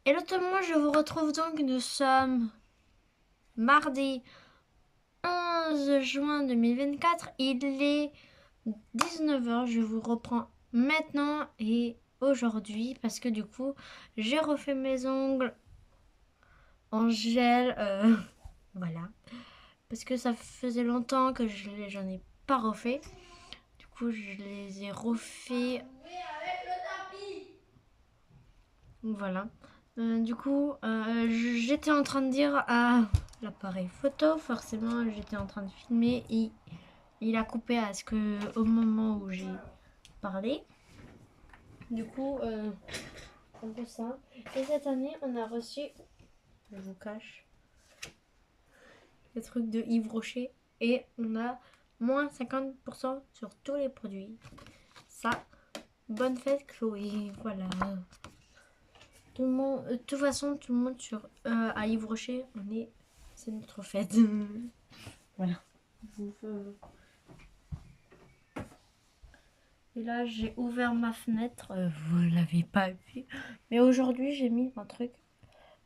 Hello tout le monde, je vous retrouve donc, nous sommes mardi 11 juin 2024, il est 19h, je vous reprends maintenant et aujourd'hui parce que du coup j'ai refait mes ongles en gel, voilà, parce que ça faisait longtemps que j'en ai pas refait, du coup je les ai refaits, voilà. Du coup, j'étais en train de dire à l'appareil photo, forcément, j'étais en train de filmer et il a coupé à ce que au moment où j'ai parlé. Du coup, un peu ça. Et cette année, on a reçu, je vous cache, le truc de Yves Rocher et on a moins 50% sur tous les produits. Ça, bonne fête Chloé, voilà. Tout le monde, de toute façon, tout le monde sur à Yves Rocher, c'est notre fête. Voilà. Et là, j'ai ouvert ma fenêtre. Vous ne l'avez pas vu. Mais aujourd'hui, j'ai mis un truc.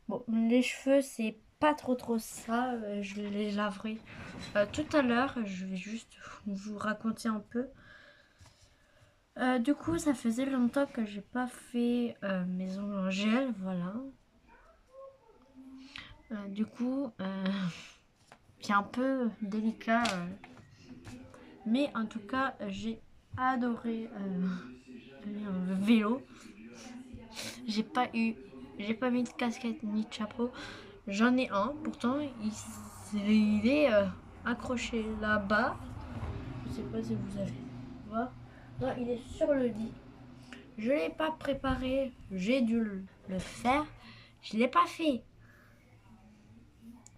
Bon, les cheveux, c'est pas trop ça. Je les laverai tout à l'heure. Je vais juste vous raconter un peu. Du coup, ça faisait longtemps que j'ai pas fait mes ongles en gel. Voilà. Du coup, c'est un peu délicat. Mais en tout cas, j'ai adoré aller en vélo. J'ai pas eu, j'ai pas mis de casquette ni de chapeau. J'en ai un, pourtant il est accroché là-bas. Je sais pas si vous allez voir. Non, il est sur le lit. Je l'ai pas préparé, j'ai dû le faire. Je l'ai pas fait.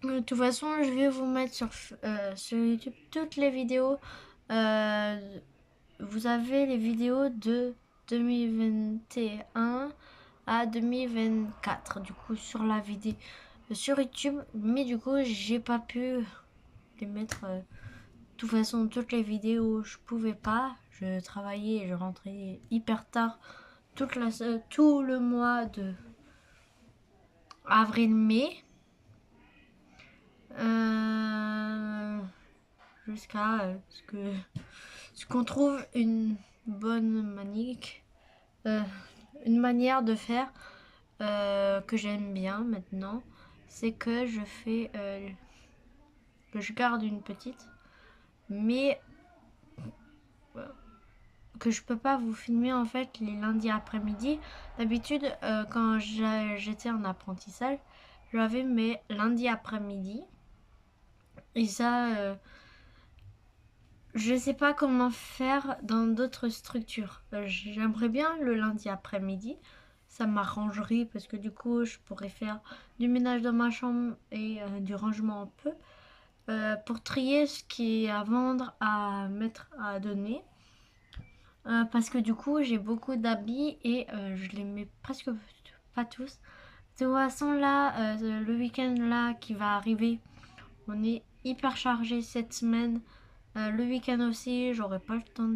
De toute façon, je vais vous mettre sur YouTube toutes les vidéos. Vous avez les vidéos de 2021 à 2024 du coup sur la vidéo sur YouTube, mais du coup j'ai pas pu les mettre de toute façon toutes les vidéos, je pouvais pas, je travaillais et je rentrais hyper tard tout le mois de avril-mai, jusqu'à ce qu'on trouve une bonne manique, une manière de faire que j'aime bien maintenant, c'est que je garde une petite, mais que je peux pas vous filmer en fait les lundis après-midi. D'habitude, quand j'étais en apprentissage, j'avais mes lundis après-midi. Et ça, je sais pas comment faire dans d'autres structures. J'aimerais bien le lundi après-midi. Ça m'arrangerait parce que du coup, je pourrais faire du ménage dans ma chambre et du rangement un peu. Pour trier ce qui est à vendre, à mettre, à donner. Parce que du coup, j'ai beaucoup d'habits et je les mets presque pas tous. De toute façon, là, le week-end là qui va arriver, on est hyper chargé cette semaine. Le week-end aussi, j'aurai pas le temps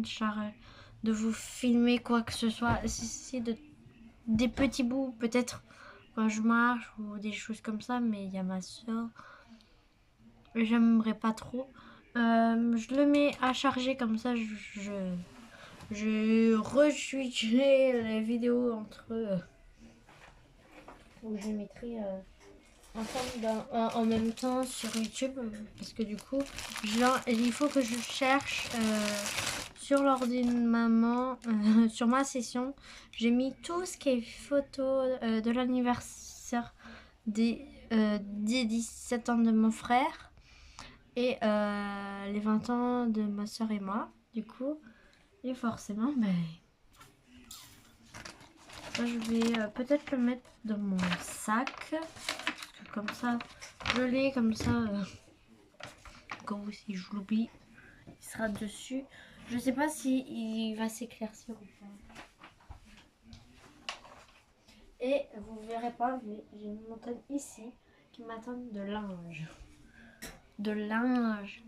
de vous filmer quoi que ce soit. Si des petits bouts, peut-être quand je marche ou des choses comme ça, mais il y a ma soeur. J'aimerais pas trop. Je le mets à charger comme ça, je re-switcherai les vidéos entre eux. Ou je les mettrai ensemble en même temps sur YouTube. Parce que du coup, il faut que je cherche sur l'ordi de maman, sur ma session. J'ai mis tout ce qui est photo de l'anniversaire des 17 ans de mon frère. Et les 20 ans de ma soeur et moi, du coup. Et forcément, je vais peut-être le mettre dans mon sac. Parce que comme ça, je l'ai, comme ça, si je l'oublie, il sera dessus. Je sais pas si il va s'éclaircir ou pas. Et vous verrez pas, mais j'ai une montagne ici qui m'attend de linge. De linge.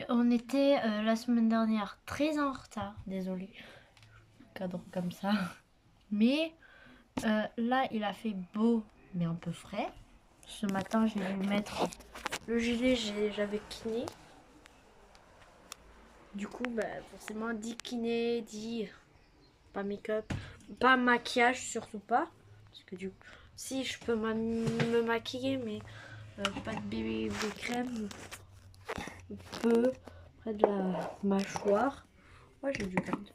On était la semaine dernière très en retard, désolée. Cadre comme ça. Mais Là, il a fait beau, mais un peu frais. Ce matin, j'ai dû mettre le gilet, j'avais kiné. Du coup, bah, forcément, dit kiné, dit pas make-up, pas maquillage, surtout pas. Parce que du coup, si je peux me maquiller, mais pas de bébé crème, peu près de la mâchoire. Ouais, j'ai du garde.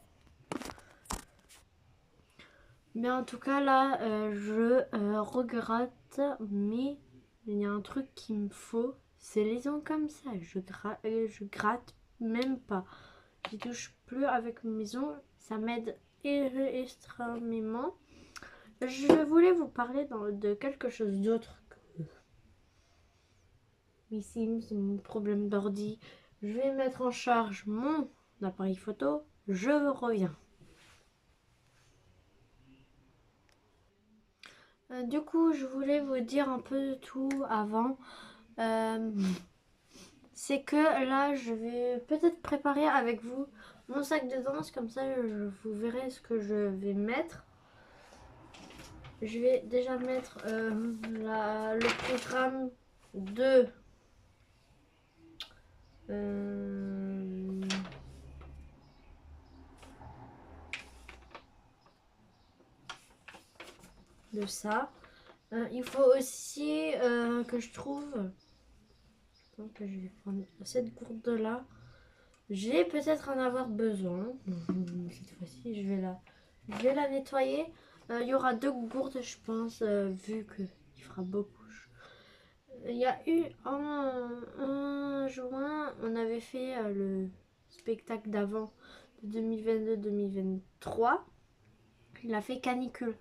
Mais en tout cas, là, je regrette, mais il y a un truc qu'il me faut, c'est les ongles comme ça. Je gratte même pas. Je touche plus avec mes ongles, ça m'aide extrêmement. Je voulais vous parler de quelque chose d'autre. Ici, c'est mon problème d'ordi. Je vais mettre en charge mon appareil photo. Je reviens. Du coup, je voulais vous dire un peu tout avant. Euh, c'est que là, je vais peut-être préparer avec vous mon sac de danse. Comme ça, vous verrez ce que je vais mettre. Je vais déjà mettre le programme euh, de ça. Il faut aussi que je trouve. Je pense que je vais prendre cette gourde là. J'ai peut-être en avoir besoin. Cette fois-ci, je vais la nettoyer. Il y aura 2 gourdes, je pense, vu qu'il fera beaucoup. Il y a eu en juin, on avait fait le spectacle d'avant de 2022-2023. Il a fait canicule.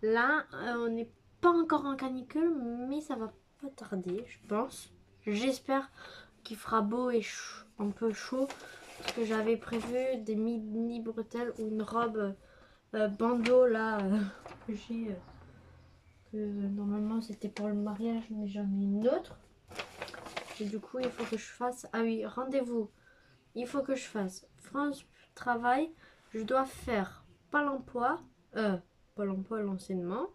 Là, on n'est pas encore en canicule, mais ça va pas tarder, je pense. J'espère qu'il fera beau et un peu chaud. Parce que j'avais prévu des mini bretelles ou une robe bandeau là que j'ai. Que normalement c'était pour le mariage, mais j'en ai une autre. Et du coup, il faut que je fasse. Ah oui, rendez-vous. Il faut que je fasse France Travail. Je dois faire Pôle emploi. Pôle emploi, l'enseignement.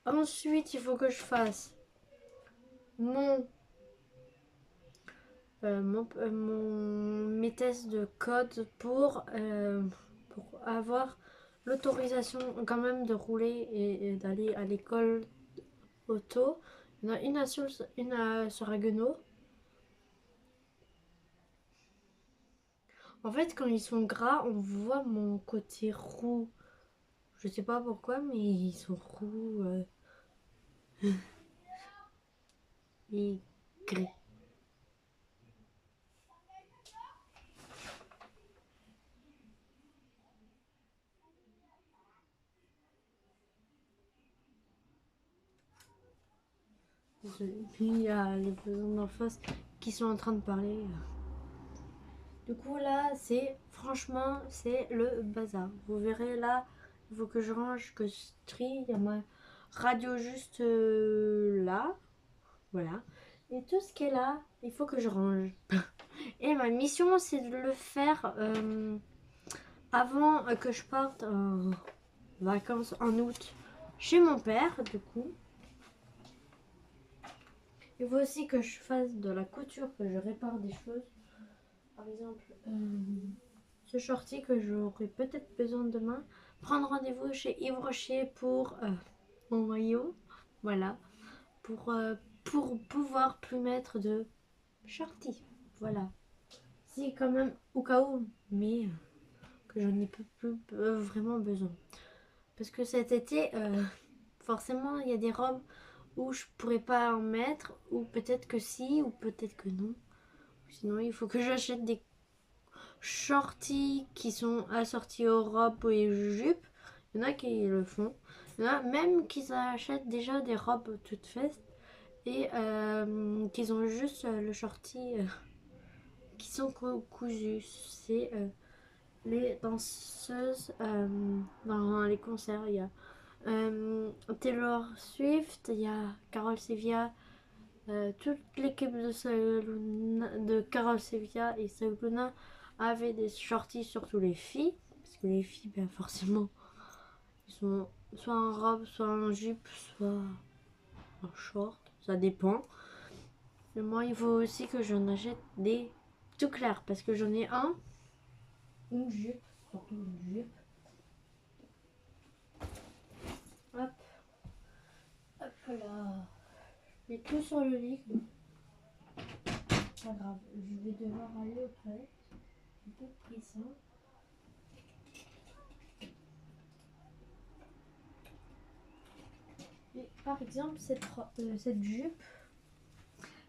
Ensuite, il faut que je fasse mon, mes tests de code pour avoir l'autorisation quand même de rouler et d'aller à l'école auto. Il y en a une sur Haguenau. En fait, quand ils sont gras, on voit mon côté roux. Je sais pas pourquoi, mais ils sont roux et gris. Il y a les voisins d'en face qui sont en train de parler. Du coup, là, franchement, c'est le bazar. Vous verrez là, il faut que je range, que je trie. Il y a ma radio juste là. Voilà. Et tout ce qui est là, il faut que je range. Et ma mission, c'est de le faire avant que je parte en vacances en août chez mon père, du coup. Il faut aussi que je fasse de la couture, que je répare des choses. Par exemple, ce shorty que j'aurai peut-être besoin demain. Prendre rendez-vous chez Yves Rocher pour mon maillot. Voilà. Pour pouvoir plus mettre de shorty. Voilà. Si quand même, au cas où, mais que j'en ai plus vraiment besoin. Parce que cet été, forcément, il y a des robes où je pourrais pas en mettre, ou peut-être que si, ou peut-être que non. Sinon, il faut que j'achète des shorties qui sont assortis aux robes et jupes. Il y en a qui le font. Il y en a même qui achètent déjà des robes toutes faites et qui ont juste le shorty qui sont cousus. C'est les danseuses dans les concerts. Il y a Taylor Swift, il y a Carol Sevilla, toute l'équipe de Carol Sevilla et Sabrina avait des shorties, surtout les filles, parce que les filles, ben forcément, Ils sont soit en robe, soit en jupe, soit en short. Ça dépend. Mais moi, il faut aussi que j'en achète des tout clairs. Parce que j'en ai un. Une jupe. Surtout une jupe. Hop. Hop là. Je mets tout sur le lit. Pas grave. Je vais devoir aller aux toilettes. J'ai pas pris ça. Et par exemple, cette jupe,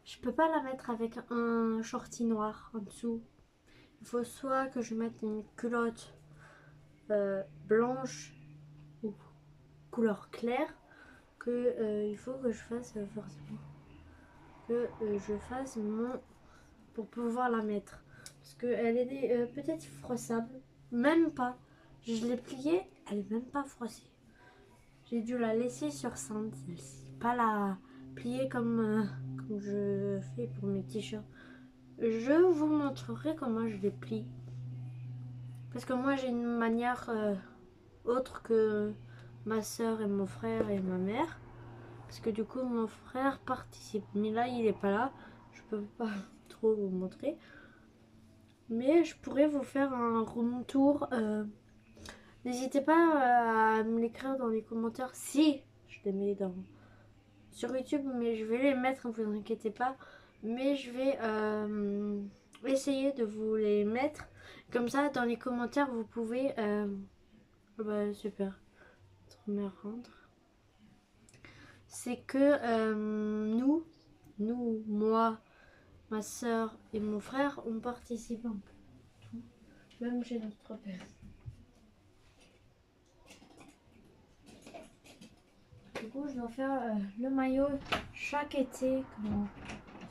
je peux pas la mettre avec un shorty noir en dessous. Il faut soit que je mette une culotte blanche ou couleur claire, que il faut que je fasse forcément que je fasse mon pour pouvoir la mettre, parce que elle est peut-être froissable, même pas. Je l'ai pliée, elle est même pas froissée. J'ai dû la laisser sur cendre, celle-ci, pas la plier comme je fais pour mes t-shirts. Je vous montrerai comment je les plie. Parce que moi j'ai une manière autre que ma soeur et mon frère et ma mère. Parce que du coup mon frère participe. Mais là il est pas là. Je peux pas trop vous montrer. Mais je pourrais vous faire un room tour. N'hésitez pas à me l'écrire dans les commentaires si je les mets sur YouTube. Mais je vais les mettre, ne vous inquiétez pas. Mais je vais essayer de vous les mettre. Comme ça, dans les commentaires, vous pouvez... bah, super. Trop me rendre. C'est que nous, moi, ma soeur et mon frère, on participe un peu. Tout. Même chez notre père. Du coup, je dois faire le maillot chaque été,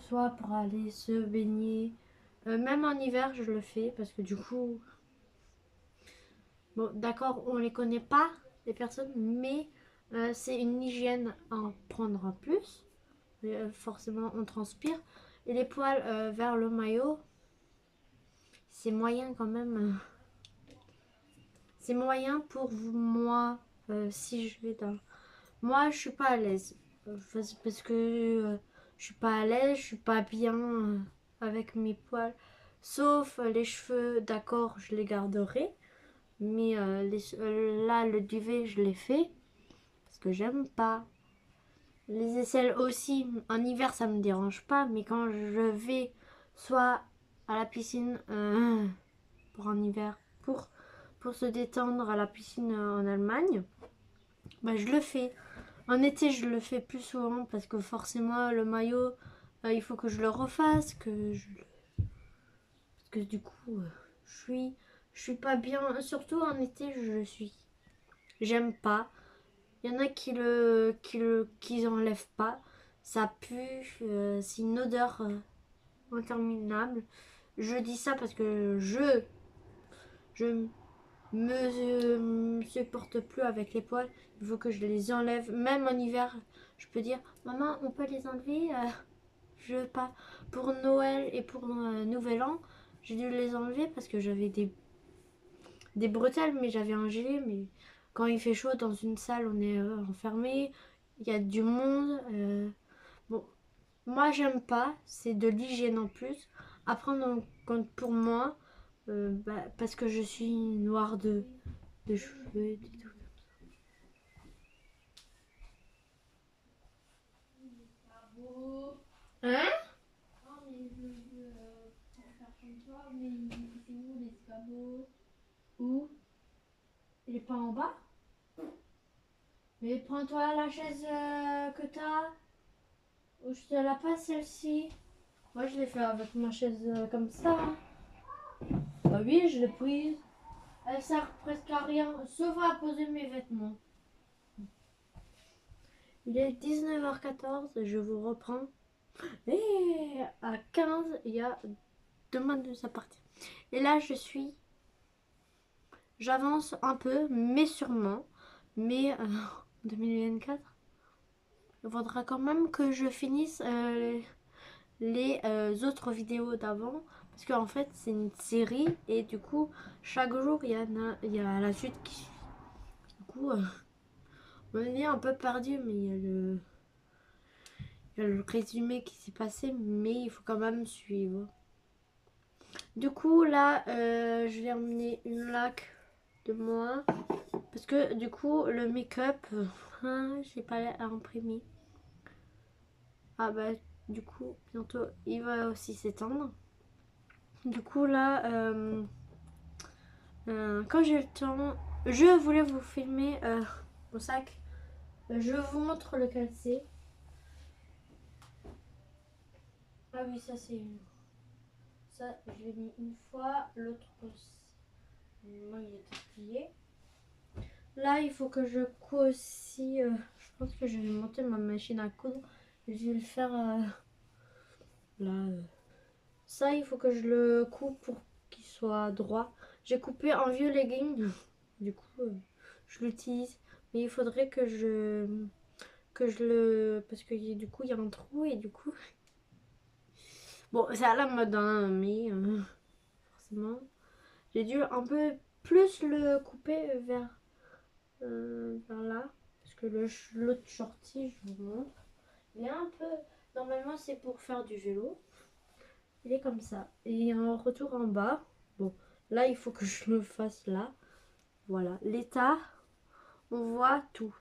soit pour aller se baigner. Même en hiver, je le fais parce que du coup... Bon, d'accord, on les connaît pas, les personnes, mais c'est une hygiène à en prendre en plus. Forcément, on transpire. Et les poils vers le maillot, c'est moyen quand même. C'est moyen pour moi, si je vais dans... Moi, je suis pas à l'aise. Parce que je suis pas à l'aise, je suis pas bien avec mes poils. Sauf les cheveux, d'accord, je les garderai. Mais là, le duvet, je l'ai fait. Parce que j'aime pas. Les aisselles aussi, en hiver, ça me dérange pas. Mais quand je vais soit à la piscine pour en hiver, pour se détendre à la piscine en Allemagne, bah, je le fais. En été, je le fais plus souvent parce que forcément, le maillot, il faut que je le refasse. Parce que du coup, je suis pas bien. Surtout en été, je suis. J'aime pas. Il y en a qui enlèvent pas. Ça pue. C'est une odeur interminable. Je dis ça parce que je me supporte plus avec les poils. Il faut que je les enlève. Même en hiver, je peux dire, maman, on peut les enlever. Je veux pas. Pour Noël et pour Nouvel An, j'ai dû les enlever parce que j'avais des bretelles, mais j'avais un gilet. Mais quand il fait chaud dans une salle, on est enfermé. Il y a du monde. Bon, moi, j'aime pas. C'est de l'hygiène en plus. À prendre en compte pour moi. Parce que je suis noire de cheveux et tout. Hein? Non, mais je veux faire comme toi, mais c'est où les escabeaux? Où? Il est pas en bas? Mais prends-toi la chaise que t'as. Ou je te la passe celle-ci. Moi je l'ai fait avec ma chaise comme ça. Bah oui, je l'ai prise. Elle sert presque à rien, sauf à poser mes vêtements. Il est 19h14, je vous reprends. Et à 15, il y a demande de sa partie. Et là, j'avance un peu, mais sûrement. Mais 2024, il faudra quand même que je finisse les autres vidéos d'avant. Parce qu'en fait, c'est une série. Et du coup, chaque jour, il y a la suite qui suit. Du coup, on est un peu perdu, mais il y a le résumé qui s'est passé, mais il faut quand même suivre. Du coup, là, je vais emmener une laque de moi. Parce que du coup, le make-up, j'ai pas imprimé. Ah bah, du coup, bientôt, il va aussi s'étendre. Du coup, là, quand j'ai le temps, je voulais vous filmer mon sac. Je vous montre lequel c'est. Ah oui, ça c'est... Ça, je l'ai mis une fois. L'autre aussi. Moi, il était plié. Là, il faut que je couds aussi. Je pense que je vais monter ma machine à coudre. Je vais le faire là. Ça, il faut que je le coupe pour qu'il soit droit. J'ai coupé un vieux legging. Du coup, je l'utilise. Mais il faudrait que je le... Parce que du coup, il y a un trou et du coup... Bon, c'est à la mode, hein, mais forcément... J'ai dû un peu plus le couper vers là. Parce que l'autre shorty, je vous montre. Il est un peu... Normalement, c'est pour faire du vélo. Il est comme ça. Et un retour en bas. Bon, là, il faut que je le fasse là. Voilà. L'état, on voit tout.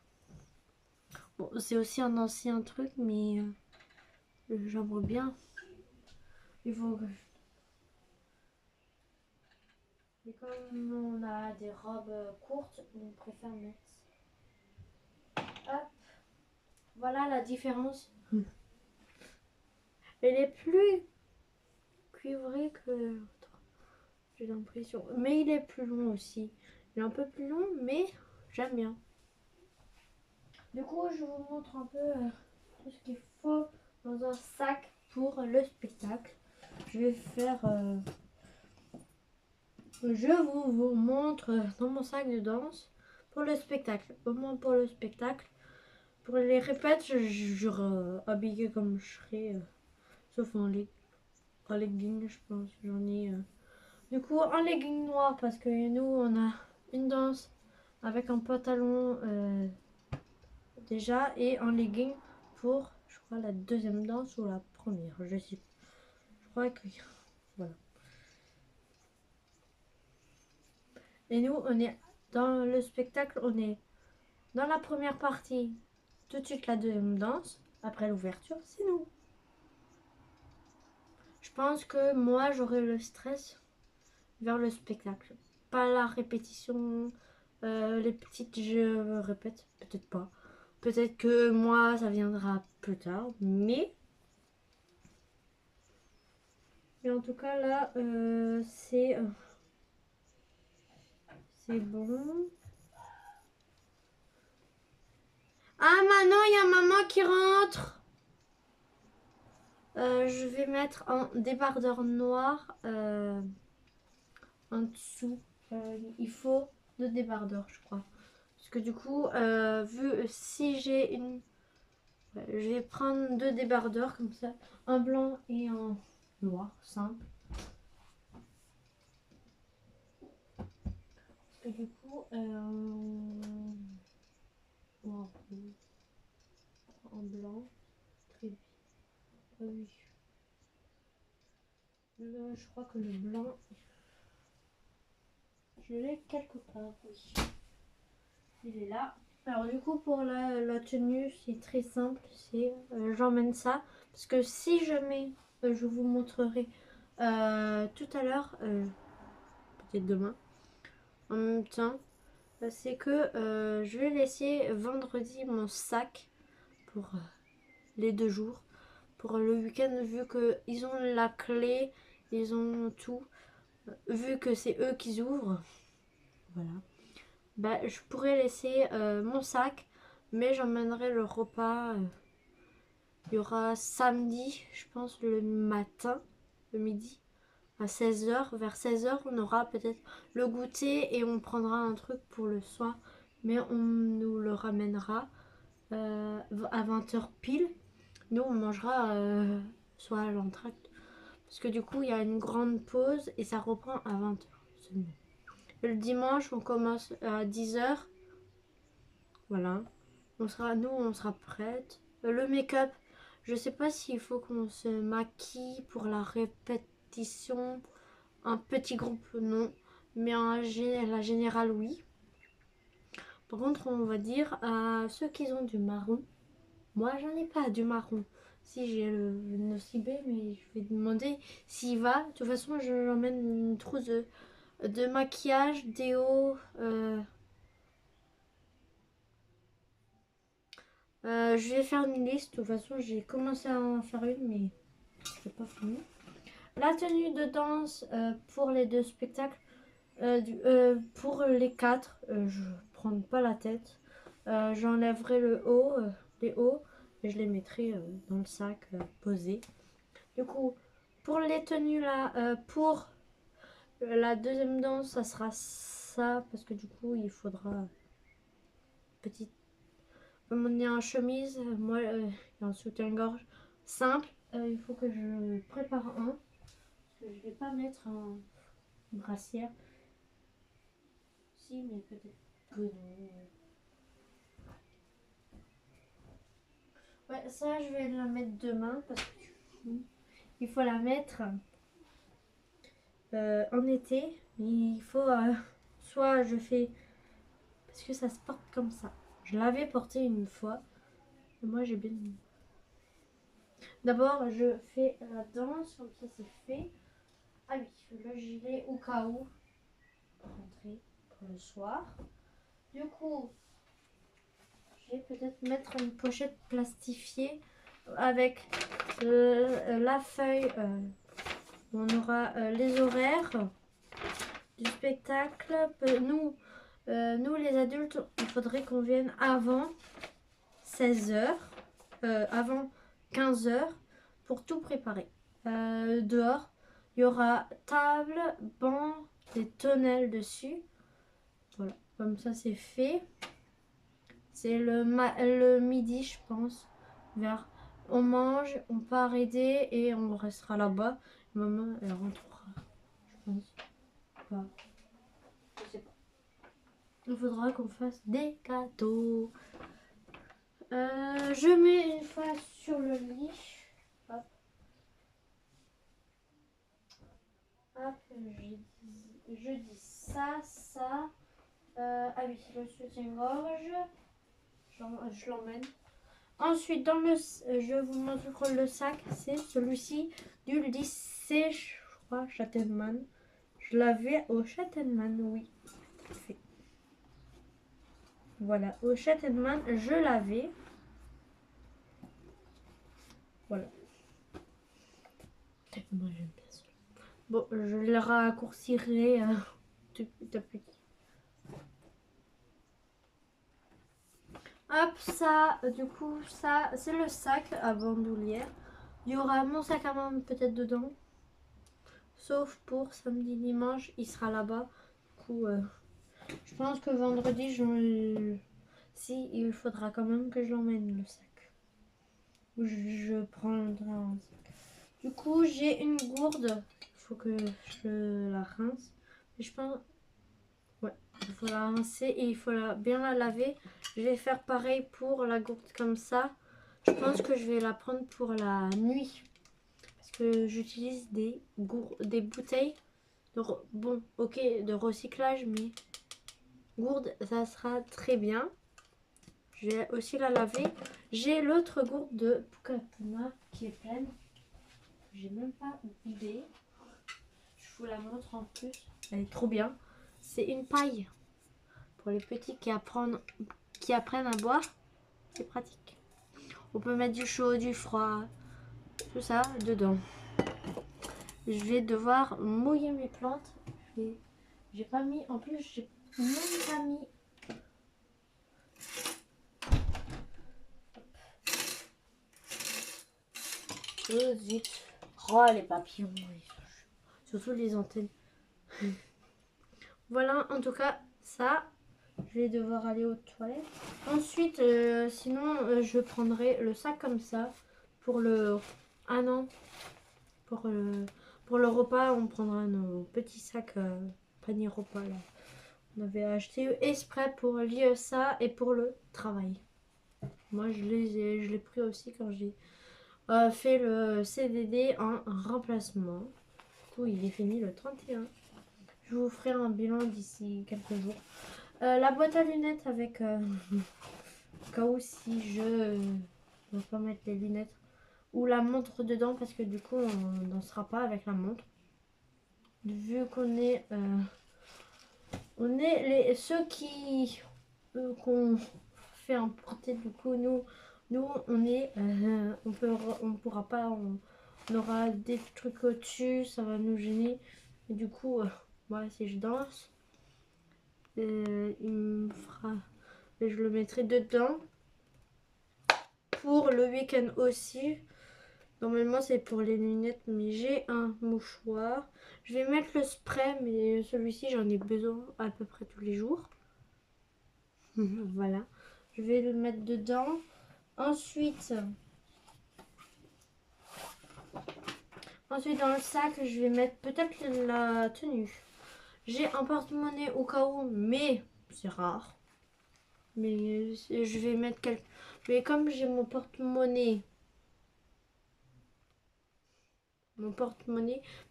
Bon, c'est aussi un ancien truc, mais j'aimerais bien. Il faut que... Mais comme on a des robes courtes, on préfère mettre... Hop. Voilà la différence. Elle est plus cuivrée que l'autre. J'ai l'impression. Mais il est plus long aussi. Il est un peu plus long, mais j'aime bien. Du coup, je vous montre un peu tout ce qu'il faut dans un sac pour le spectacle. Je vais faire... je vous montre dans mon sac de danse pour le spectacle. Au moins pour le spectacle. Pour les répètes, je habillée comme je serais. Sauf en legging, je pense. J'en ai... Du coup, un legging noir parce que nous, on a une danse avec un pantalon déjà et un legging pour, je crois, la deuxième danse ou la première. Je sais. Je crois que... Voilà. Et nous, on est dans le spectacle, on est dans la première partie. Tout de suite, la deuxième danse. Après l'ouverture, c'est nous. Je pense que moi, j'aurai le stress vers le spectacle. Pas la répétition, les petites, je répète, peut-être pas. Peut-être que moi, ça viendra plus tard, mais... Et en tout cas, là, c'est bon. Ah, maintenant, il y a maman qui rentre. Je vais mettre un débardeur noir en dessous. Il faut 2 débardeurs, je crois. Parce que du coup, vu si j'ai une... Ouais, je vais prendre 2 débardeurs comme ça. Un blanc et un noir, simple. Parce que du coup, en blanc, très bien. Oui. Je crois que le blanc, je l'ai quelque part, oui. Il est là. Alors du coup, pour la tenue, c'est très simple. C'est j'emmène ça. Parce que si je mets, je vous montrerai tout à l'heure, peut-être demain, en même temps, c'est que je vais laisser vendredi mon sac pour les 2 jours. Pour le week-end, vu qu'ils ont la clé, ils ont tout. Vu que c'est eux qui ouvrent, voilà. Bah, je pourrais laisser mon sac, mais j'emmènerai le repas. Il y aura samedi, je pense, le matin, le midi, à 16 h. Vers 16 h, on aura peut-être le goûter et on prendra un truc pour le soir. Mais on nous le ramènera à 20 h pile. Nous, on mangera soit à l'entracte. Parce que du coup, il y a une grande pause et ça reprend à 20 h seulement. Le dimanche, on commence à 10 h. Voilà. On sera prête. Le make-up, je sais pas s'il faut qu'on se maquille pour la répétition. Un petit groupe, non. Mais la générale, oui. Par contre, on va dire à ceux qui ont du marron. Moi, j'en ai pas du marron. Si j'ai le nocibé, mais je vais demander s'il va. De toute façon, je l'emmène une trousse de maquillage, déo. Je vais faire une liste. De toute façon, j'ai commencé à en faire une, mais je n'ai pas fini. La tenue de danse pour les deux spectacles. Pour les quatre, je ne prends pas la tête. J'enlèverai les hauts, et je les mettrai dans le sac posé. Du coup, pour les tenues là, pour la deuxième danse, ça sera ça, parce que du coup, il faudra petite. Comme on est en chemise, moi, et en soutien-gorge simple, il faut que je prépare un, parce que je vais pas mettre en brassière. Si, mais peut-être que non. Ouais, ça, je vais la mettre demain parce que il faut la mettre en été. Il faut soit je fais parce que ça se porte comme ça. Je l'avais porté une fois. Et moi, j'ai bien. D'abord, je fais la danse comme ça, c'est fait. Ah oui, le gilet au cas où pour rentrer pour le soir. Du coup, je vais peut-être mettre une pochette plastifiée avec la feuille. On aura les horaires du spectacle. Nous, les adultes, il faudrait qu'on vienne avant 16h, avant 15h pour tout préparer. Dehors, il y aura table, banc, des tonnelles dessus. Voilà, comme ça c'est fait. C'est le midi, je pense. On mange, on part aider et on restera là-bas. Maman, elle rentrera, je pense. Pas. Je sais pas. Il faudra qu'on fasse des gâteaux. Je mets une fois sur le lit. Hop. Hop, je dis ça, ça. Ah oui, le soutien-gorge. Je l'emmène. Ensuite, je vous montre le sac. C'est celui-ci du lycée, je crois, Châtellman. Je l'avais au Châtellman, oui. Parfait. Voilà, au Châtellman, je l'avais. Voilà. Moi, j'aime bien ça. Bon, je le raccourcirai petit à petit. Hop, ça, du coup, ça, c'est le sac à bandoulière. Il y aura mon sac à main peut-être dedans. Sauf pour samedi, dimanche, il sera là-bas. Du coup, je pense que vendredi, si, il faudra quand même que je l'emmène, le sac. Je prendrai un sac. Du coup, j'ai une gourde. Il faut que je la rince. Mais je pense... Ouais, il faut la rincer et il faut bien la laver. Je vais faire pareil pour la gourde comme ça. Je pense que je vais la prendre pour la nuit. Parce que j'utilise des bouteilles bon, ok, de recyclage, mais gourde, ça sera très bien. Je vais aussi la laver. J'ai l'autre gourde de Pukatuma qui est pleine. J'ai même pas vidé. Je vous la montre en plus. Elle est trop bien. C'est une paille pour les petits qui apprennent à boire. C'est pratique. On peut mettre du chaud, du froid, tout ça dedans. Je vais devoir mouiller mes plantes. J'ai pas mis, en plus j'ai même pas mis. Oh zut. Oh les papillons. Surtout les antennes. Voilà, en tout cas, ça. Je vais devoir aller aux toilettes. Ensuite, sinon, je prendrai le sac comme ça. Pour le... Ah non. Pour le repas, on prendra nos petits sacs panier repas là. On avait acheté exprès pour lire ça et pour le travail. Moi, je l'ai pris aussi quand j'ai fait le CDD en remplacement. Du coup, il est fini le 31. Je vous ferai un bilan d'ici quelques jours. La boîte à lunettes avec au cas où si je ne veux pas mettre les lunettes ou la montre dedans parce que du coup on dansera pas avec la montre. Vu qu'on est ceux qui qu'on fait importer, du coup nous on est on pourra pas, on aura des trucs au-dessus, ça va nous gêner et du coup moi si je danse il me fera et je le mettrai dedans pour le week-end aussi. Normalement c'est pour les lunettes mais j'ai un mouchoir. Je vais mettre le spray mais celui-ci j'en ai besoin à peu près tous les jours. Voilà. Je vais le mettre dedans. Ensuite dans le sac je vais mettre peut-être la tenue. J'ai un porte-monnaie au cas où mais c'est rare. Mais je vais mettre quelques... Mais comme j'ai mon porte-monnaie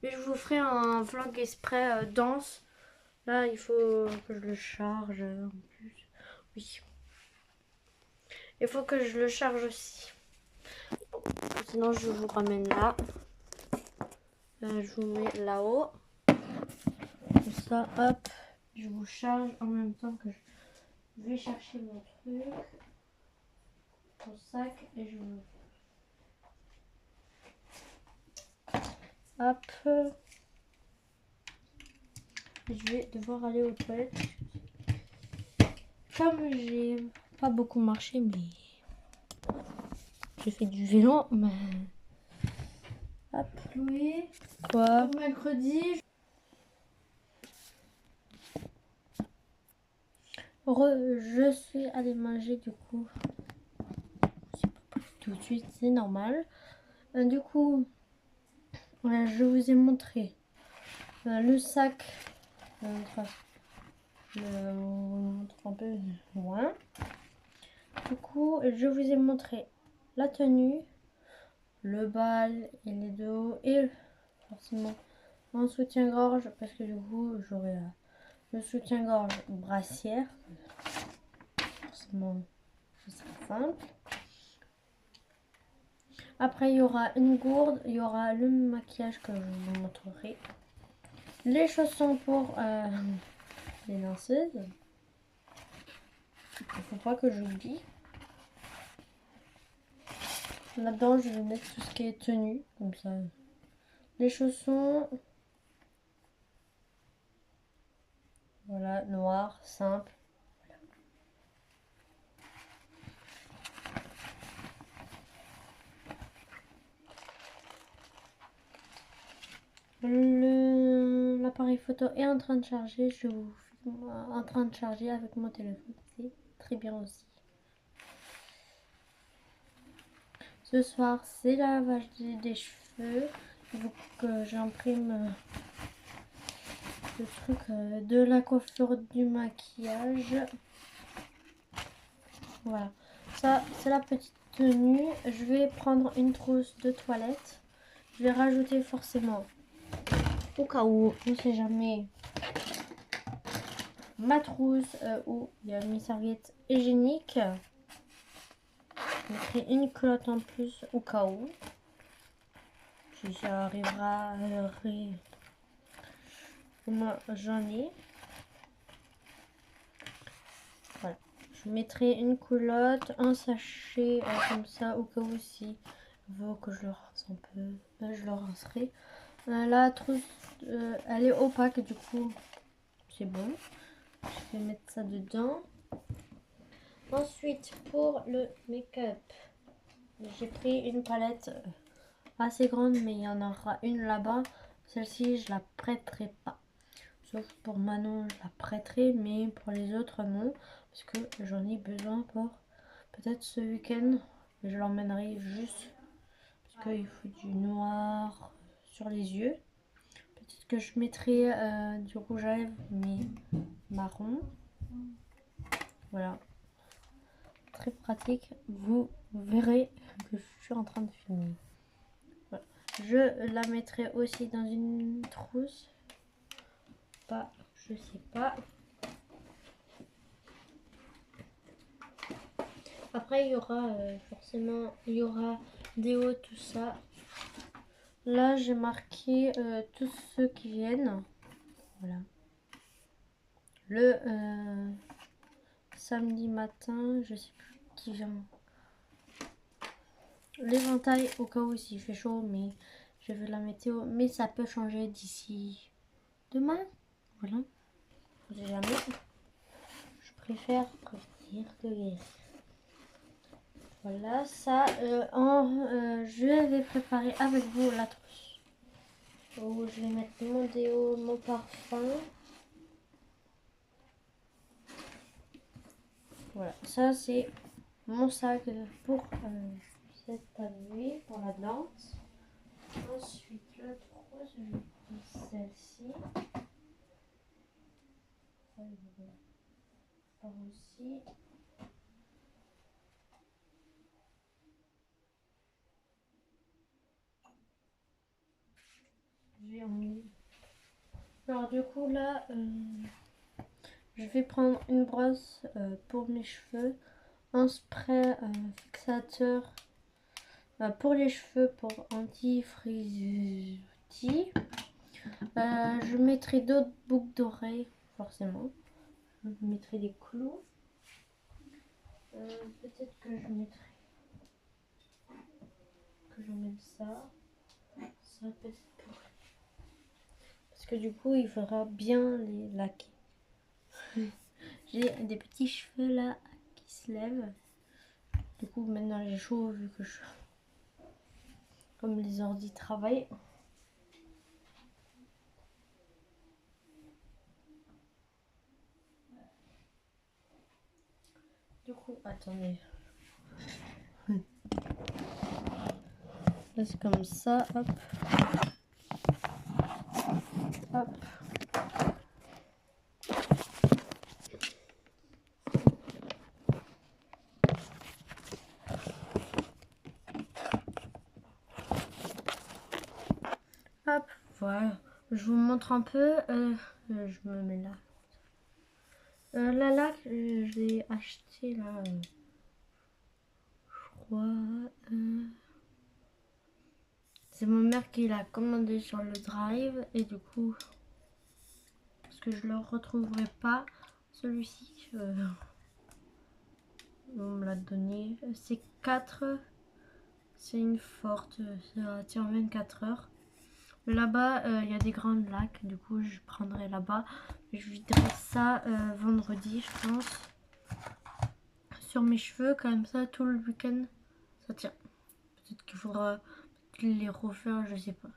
mais je vous ferai un vlog exprès danse. Là il faut que je le charge en plus. Oui, il faut que je le charge aussi, sinon je vous ramène là. Là je vous mets là-haut comme ça, hop, je vous charge en même temps que je vais chercher mon truc, mon sac, et je vous... hop, je vais devoir aller aux toilettes comme j'ai pas beaucoup marché mais j'ai fait du vélo. Mais... hop, Chloé, quoi pour mercredi je suis allée manger du coup. C'est pas tout de suite, c'est normal. Du coup, je vous ai montré le sac. Je montre un peu loin. Du coup, je vous ai montré la tenue, le bal et les dos et forcément un soutien-gorge parce que du coup j'aurai le soutien-gorge brassière. Forcément, ce sera simple. Après, il y aura une gourde, il y aura le maquillage que je vous montrerai, les chaussons pour les lanceuses. Il ne faut pas que j'oublie. Là-dedans, je vais mettre tout ce qui est tenue, comme ça. Les chaussons, voilà, noir, simple. L'appareil photo est en train de charger. Je vous filme en train de charger avec mon téléphone. C'est très bien aussi. Ce soir, c'est la lavage des cheveux. Il faut que j'imprime le truc de la coiffure, du maquillage. Voilà. Ça, c'est la petite tenue. Je vais prendre une trousse de toilette. Je vais rajouter forcément, au cas où, je ne sais jamais, ma trousse où il y a mes serviettes hygiéniques. Je mettrai une culotte en plus au cas où. Si ça arrivera, moi j'en ai. Voilà. Je mettrai une culotte, un sachet comme ça au cas où si veut que je le rince un peu. Là, je le rincerai. La trousse, elle est opaque du coup c'est bon. Je vais mettre ça dedans. Ensuite pour le make-up, j'ai pris une palette assez grande mais il y en aura une là-bas. Celle-ci je la prêterai pas. Sauf pour Manon je la prêterai mais pour les autres non. Parce que j'en ai besoin pour peut-être ce week-end. Je l'emmènerai juste parce qu'il faut du noir sur les yeux. peut-être que je mettrai du rouge à lèvres mais marron. Voilà, très pratique. Vous verrez que je suis en train de filmer. Voilà. Je la mettrai aussi dans une trousse. Pas, je sais pas. Après il y aura forcément, il y aura des hauts, tout ça. Là j'ai marqué tous ceux qui viennent. Voilà. Le samedi matin, je sais plus qui vient. L'éventail au cas où s'il fait chaud, mais je vais la météo. Mais ça peut changer d'ici demain. Voilà. Je sais jamais. Je préfère prévenir que guérir. Voilà, ça, je vais préparer avec vous la trousse. Où je vais mettre mon déo, mon parfum. Voilà, ça c'est mon sac pour cette nuit, pour la danse. Ensuite, la trousse, je vais prendre celle-ci. Par aussi. J'ai envie. Alors du coup là, je vais prendre une brosse pour mes cheveux, un spray fixateur pour les cheveux pour anti-frizzuti. Je mettrai d'autres boucles d'oreilles, forcément. Je mettrai des clous. Peut-être que je mettrai ça. Ça peut-être pour... Parce que du coup, il faudra bien les laquer. J'ai des petits cheveux là qui se lèvent. Du coup, maintenant j'ai chaud vu que je... Comme les ordi travaillent. Du coup, attendez. Là, c'est comme ça, hop. Hop. Hop, voilà. Je vous montre un peu. Je me mets là. La laque, je l'ai acheté là. Je crois. C'est ma mère qui l'a commandé sur le drive. Et du coup, parce que je ne le retrouverai pas. Celui-ci, on me l'a donné. C'est 4. C'est une forte. Ça tient 24 heures. Là-bas, il y a des grandes lacs. Du coup, je prendrai là-bas. Je viderai ça vendredi, je pense. Sur mes cheveux, comme ça, tout le week-end. Ça tient. Peut-être qu'il faudra les refaire, je sais pas.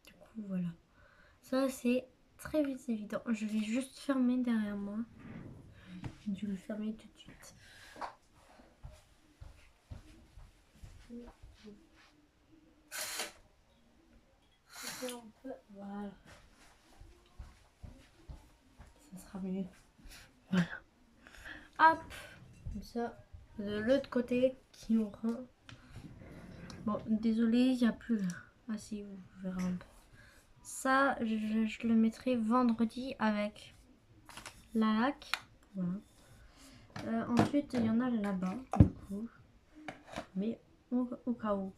Du coup, voilà. Ça, c'est très vite évident. Je vais juste fermer derrière moi. Je vais le fermer tout de suite. Voilà. Ça sera mieux. Voilà. Hop. Comme ça. De l'autre côté, qui aura... Bon, désolé, il n'y a plus... Ah si, vous verrez un peu. Ça, je le mettrai vendredi avec la laque. Voilà. Ensuite, il y en a là-bas, du coup. Mais au cas où.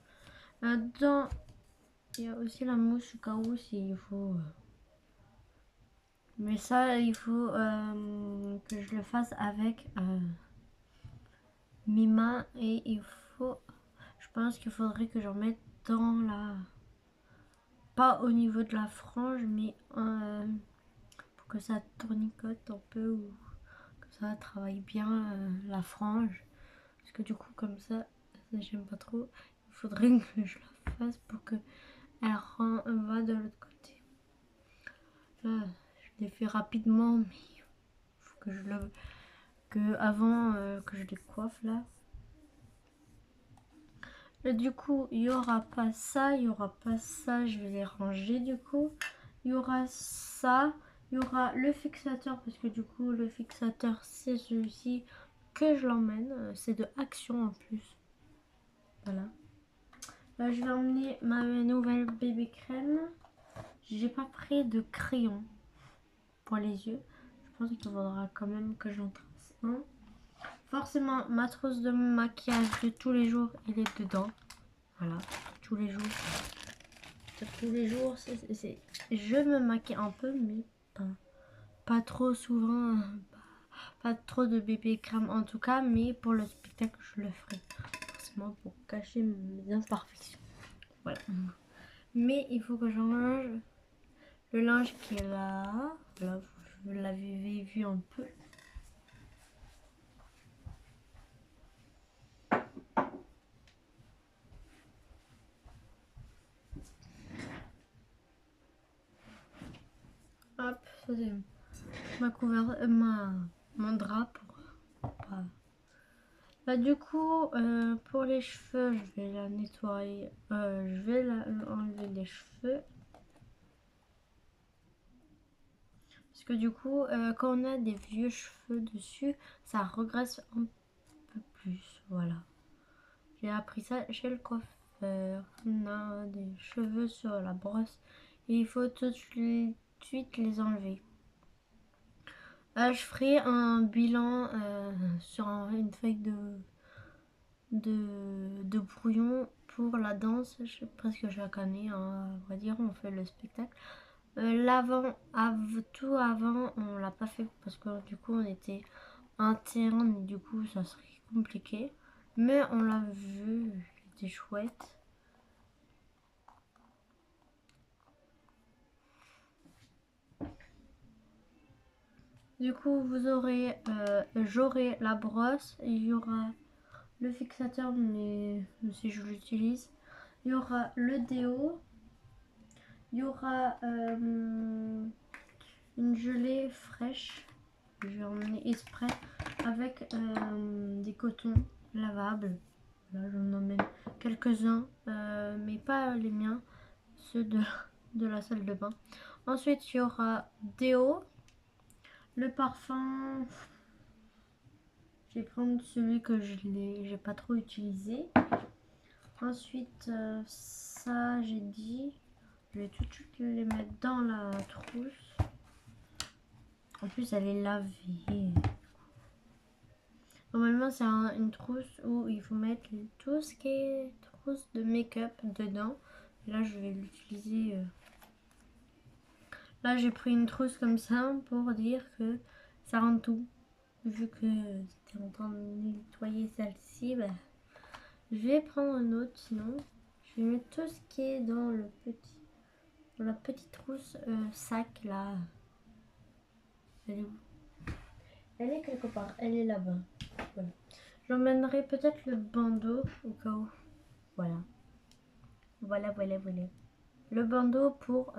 Il y a aussi la mousse au cas où s'il faut. Mais ça, il faut que je le fasse avec mes mains. Et il faut... Je pense qu'il faudrait que j'en mette dans la... Pas au niveau de la frange, mais pour que ça tournicote un peu ou que ça travaille bien la frange. Parce que du coup, comme ça j'aime pas trop. Il faudrait que je la fasse pour que elle va de l'autre côté. Là, je l'ai fait rapidement, mais il faut que je le... Que avant que je les coiffe là. Et du coup, il y aura pas ça, il y aura pas ça. Je vais les ranger du coup. Il y aura ça. Il y aura le fixateur parce que du coup, le fixateur, c'est celui-ci que je l'emmène. C'est de Action en plus. Voilà. Là, je vais emmener ma nouvelle bébé crème. J'ai pas pris de crayon pour les yeux. Je pense qu'il faudra quand même que j'en trace un. Forcément, ma trousse de maquillage de tous les jours, il est dedans. Voilà, tous les jours. Tous les jours, je me maquille un peu, mais pas trop souvent. Pas trop de bébé crème en tout cas, mais pour le spectacle, je le ferai. Forcément pour cacher mes imperfections. Voilà. Mais il faut que j'enlève le linge qui est là. Là, vous l'avez vu un peu. Hop, ça c'est ma couverture, mon drap pour pas. Bah du coup, pour les cheveux, je vais la nettoyer. Je vais enlever les cheveux. Parce que du coup, quand on a des vieux cheveux dessus, ça regresse un peu plus. Voilà. J'ai appris ça chez le coiffeur. On a des cheveux sur la brosse et il faut tout de suite les enlever. Je ferai un bilan sur une feuille de brouillon pour la danse. Presque chaque année, hein, à vrai dire, on fait le spectacle. Tout avant, on l'a pas fait parce que du coup, on était interne et du coup, ça serait compliqué. Mais on l'a vu, c'était chouette. Du coup, j'aurai la brosse, il y aura le fixateur, mais si je l'utilise, il y aura le déo, il y aura une gelée fraîche, je vais emmener exprès, avec des cotons lavables. Là, j'en emmène quelques-uns, mais pas les miens, ceux de la salle de bain. Ensuite, il y aura déo, le parfum. Je vais prendre celui que j'ai pas trop utilisé. Ensuite, ça j'ai dit. Je vais tout de suite les mettre dans la trousse. En plus, elle est lavée. Normalement, c'est une trousse où il faut mettre tout ce qui est trousse de make-up dedans. Et là, je vais l'utiliser. Là, j'ai pris une trousse comme ça pour dire que ça rentre tout. Vu que j'étais en train de nettoyer celle-ci, bah, je vais prendre une autre, sinon je vais mettre tout ce qui est dans la petite trousse sac là. Elle est où? Elle est quelque part, elle est là-bas. Voilà. J'emmènerai peut-être le bandeau au cas où. Voilà. Voilà. Le bandeau pour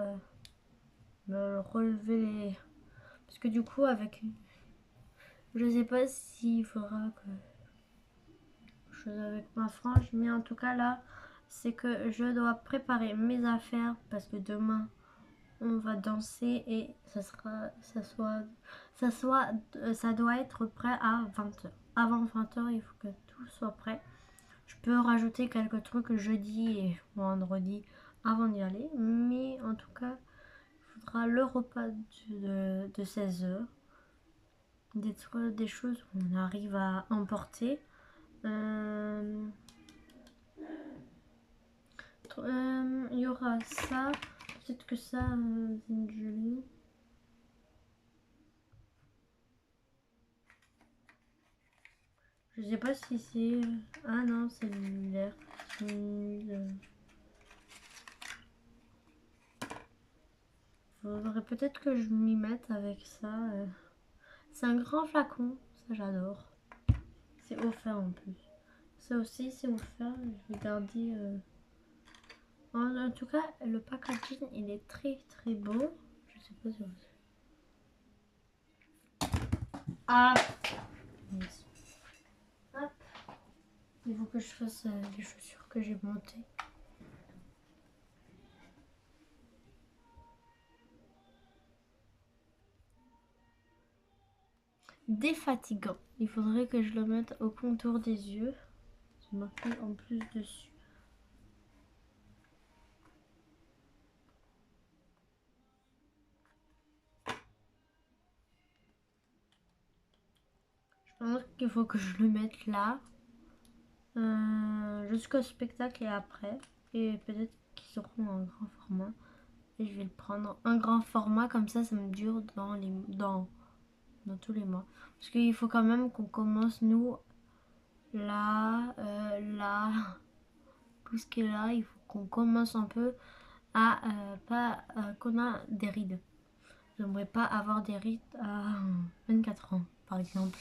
me relever les. Parce que du coup, je sais pas s'il faudra que chose avec ma frange, mais en tout cas là, c'est que je dois préparer mes affaires parce que demain on va danser et ça doit être prêt à 20h. Avant 20h, il faut que tout soit prêt. Je peux rajouter quelques trucs jeudi et vendredi avant d'y aller, mais en tout cas, il faudra le repas de 16h. Des choses qu'on arrive à emporter. Il y aura ça. Peut-être que ça, c'est une gelée. Je sais pas si c'est. Ah non, c'est l'air. Faudrait peut-être que je m'y mette avec ça. C'est un grand flacon, ça j'adore. C'est offert en plus. Ça aussi c'est offert. Je vais garder. En tout cas, le packaging il est très très beau. Je sais pas si vous. Ah. Hop. Il faut que je fasse les chaussures que j'ai montées. Défatigant. Il faudrait que je le mette au contour des yeux. C'est marqué en plus dessus. Je pense qu'il faut que je le mette là. Jusqu'au spectacle et après. Et peut-être qu'ils auront un grand format. Et je vais le prendre un grand format, comme ça me dure dans tous les mois. Parce qu'il faut quand même qu'on commence, nous, là, là, tout ce qui est là, il faut qu'on commence un peu à pas qu'on a des rides. J'aimerais pas avoir des rides à 24 ans, par exemple.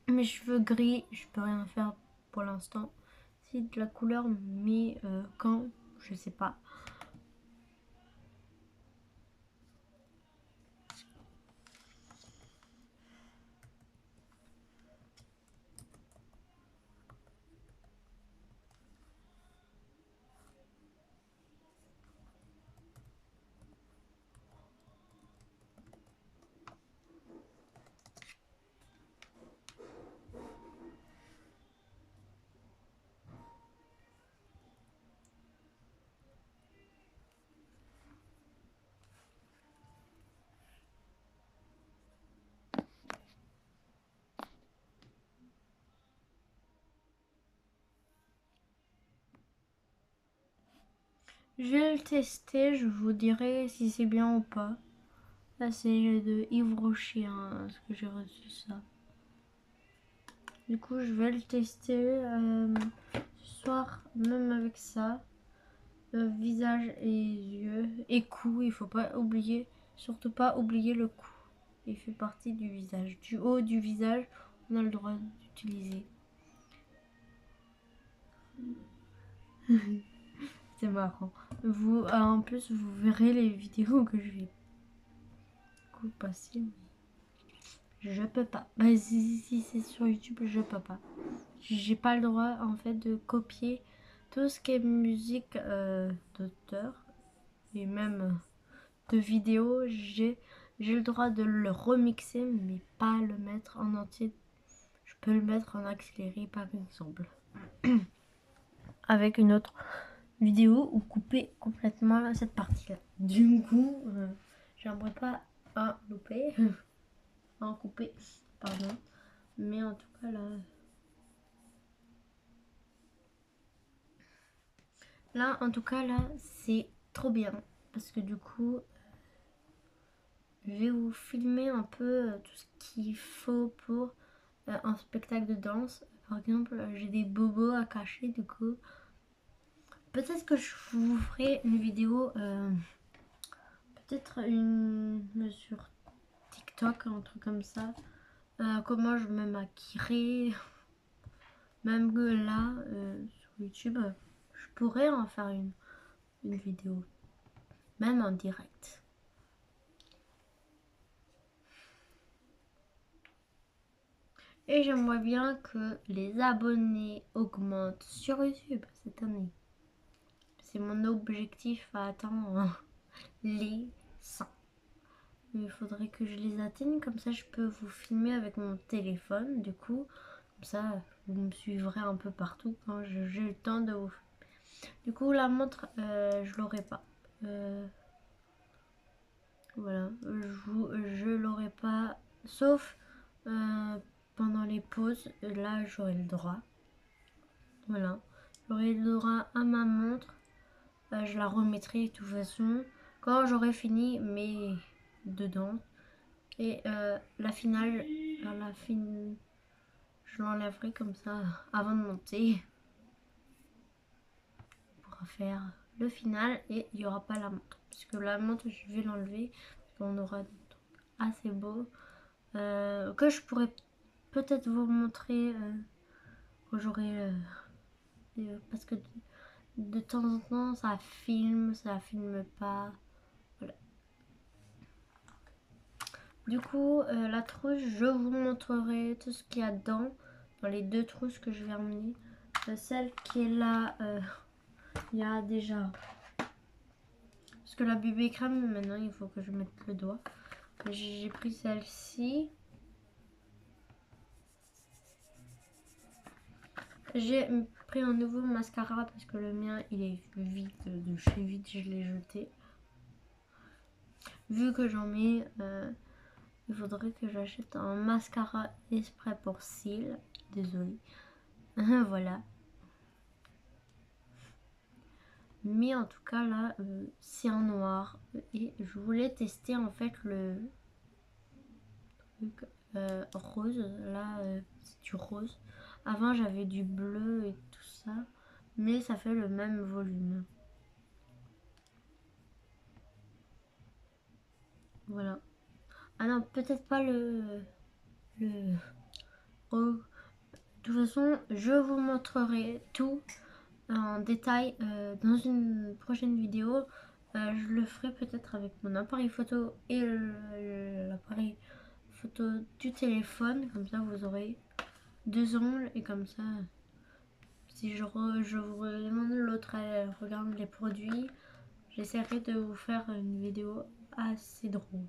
Mes cheveux gris, je peux rien faire pour l'instant. C'est de la couleur, mais quand, je sais pas. Je vais le tester, je vous dirai si c'est bien ou pas. Là, c'est de Yves Rocher, hein, ce que j'ai reçu ça. Du coup, je vais le tester ce soir, même avec ça. Visage et yeux et cou, il faut pas oublier, surtout pas oublier le cou. Il fait partie du visage. Du haut du visage, on a le droit d'utiliser. C'est marrant. Vous, en plus, vous verrez les vidéos que je vais passer. Je peux pas. Bah, si c'est sur YouTube, je peux pas. J'ai pas le droit en fait de copier tout ce qui est musique d'auteur et même de vidéo. J'ai le droit de le remixer, mais pas le mettre en entier. Je peux le mettre en accéléré par exemple. Avec une autre vidéo ou couper complètement cette partie-là. Du coup, j'aimerais pas un louper, un couper, pardon. Mais en tout cas là en tout cas là, c'est trop bien parce que du coup, je vais vous filmer un peu tout ce qu'il faut pour un spectacle de danse. Par exemple, j'ai des bobos à cacher du coup. Peut-être que je vous ferai une vidéo, peut-être une sur TikTok, un truc comme ça. Comment je me maquillerai. Même que là, sur YouTube, je pourrais en faire une vidéo. Même en direct. Et j'aimerais bien que les abonnés augmentent sur YouTube cette année. C'est mon objectif à atteindre les 100. Il faudrait que je les atteigne, comme ça je peux vous filmer avec mon téléphone. Du coup, comme ça vous me suivrez un peu partout quand j'ai le temps de vous filmer. Du coup, la montre, je l'aurai pas. Voilà, je l'aurai pas, sauf pendant les pauses. Là, j'aurai le droit. Voilà, j'aurai le droit à ma montre. Je la remettrai de toute façon quand j'aurai fini mes dedans. Et la finale, je l'enlèverai comme ça avant de monter pour faire le final et il n'y aura pas la montre. Parce que la montre, je vais l'enlever parce qu'on aura des trucs assez beaux que je pourrais peut-être vous montrer quand j'aurai parce que de temps en temps ça filme pas. Voilà. Du coup, la trousse, je vous montrerai tout ce qu'il y a dedans. dans les 2 trousses que je vais emmener. Celle qui est là, il y a déjà... Parce que la bébé crème, maintenant il faut que je mette le doigt. J'ai pris celle-ci. J'ai pris un nouveau mascara parce que le mien il est vide, de chez vide, je l'ai jeté. Vu que j'en mets, il faudrait que j'achète un mascara exprès pour cils. Désolée. Voilà. Mais en tout cas là, c'est en noir. Et je voulais tester en fait le truc rose. Là, c'est du rose. Avant j'avais du bleu et tout ça. Mais ça fait le même volume. Voilà. Ah non, peut-être pas le... Oh. De toute façon, je vous montrerai tout en détail dans une prochaine vidéo. Je le ferai peut-être avec mon appareil photo et l'appareil photo du téléphone. Comme ça, vous aurez 2 ongles et comme ça, si je vous demande l'autre, elle regarde les produits, j'essaierai de vous faire une vidéo assez drôle.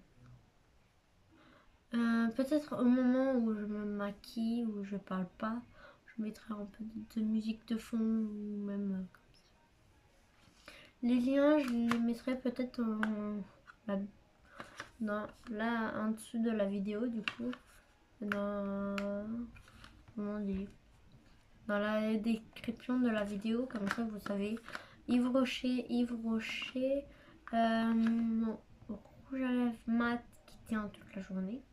Peut-être au moment où je me maquille, où je parle pas, je mettrai un peu de musique de fond ou même comme ça. Les liens, je les mettrai peut-être là en dessous de la vidéo du coup. Comment on dit, dans la description de la vidéo, comme ça vous savez. Yves Rocher, mon rouge à lèvres mat qui tient toute la journée.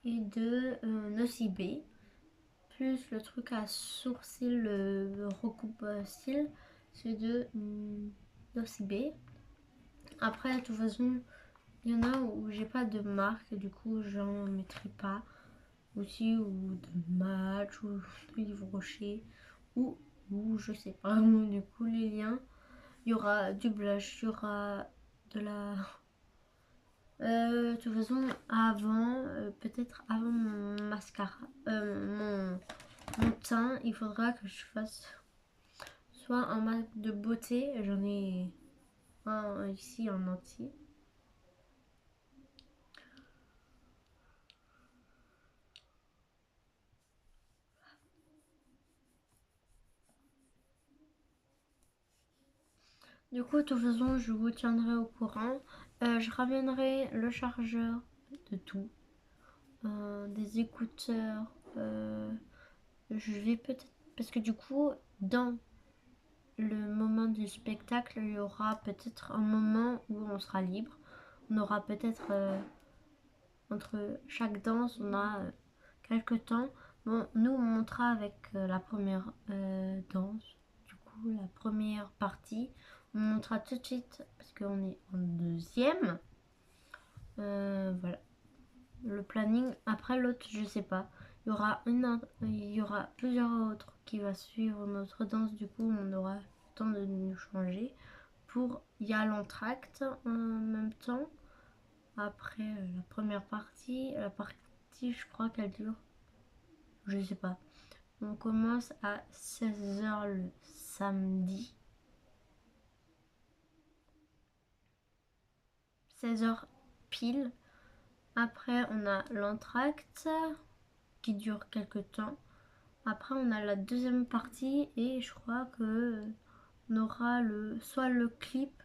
Et de Nocibé, plus le truc à sourcil, le recoupe cils, c'est de Nocibé. Après, de toute façon, il y en a où j'ai pas de marque, du coup, j'en mettrai pas. Aussi, ou de Match, ou de Yves Rocher, ou je sais pas. Du coup, les liens, il y aura du blush, il y aura de la... de toute façon, avant, peut-être avant mon mascara, mon teint, il faudra que je fasse soit un masque de beauté, j'en ai un ici en entier. Du coup, de toute façon, je vous tiendrai au courant. Je ramènerai le chargeur de tout, des écouteurs. Je vais peut-être, parce que du coup, dans le moment du spectacle, il y aura peut-être un moment où on sera libre. On aura peut-être entre chaque danse, on a quelques temps. Bon, nous, on montera avec la première danse. Du coup, la première partie, on montrera tout de suite parce qu'on est en deuxième. Voilà. Le planning, après l'autre, je sais pas. Il y aura plusieurs autres qui va suivre notre danse. Du coup, on aura le temps de nous changer. Il y a l'entracte en même temps. Après la première partie, je crois qu'elle dure, je sais pas. On commence à 16h le samedi. 16h pile. Après, on a l'entracte qui dure quelques temps. Après, on a la deuxième partie et je crois que on aura soit le clip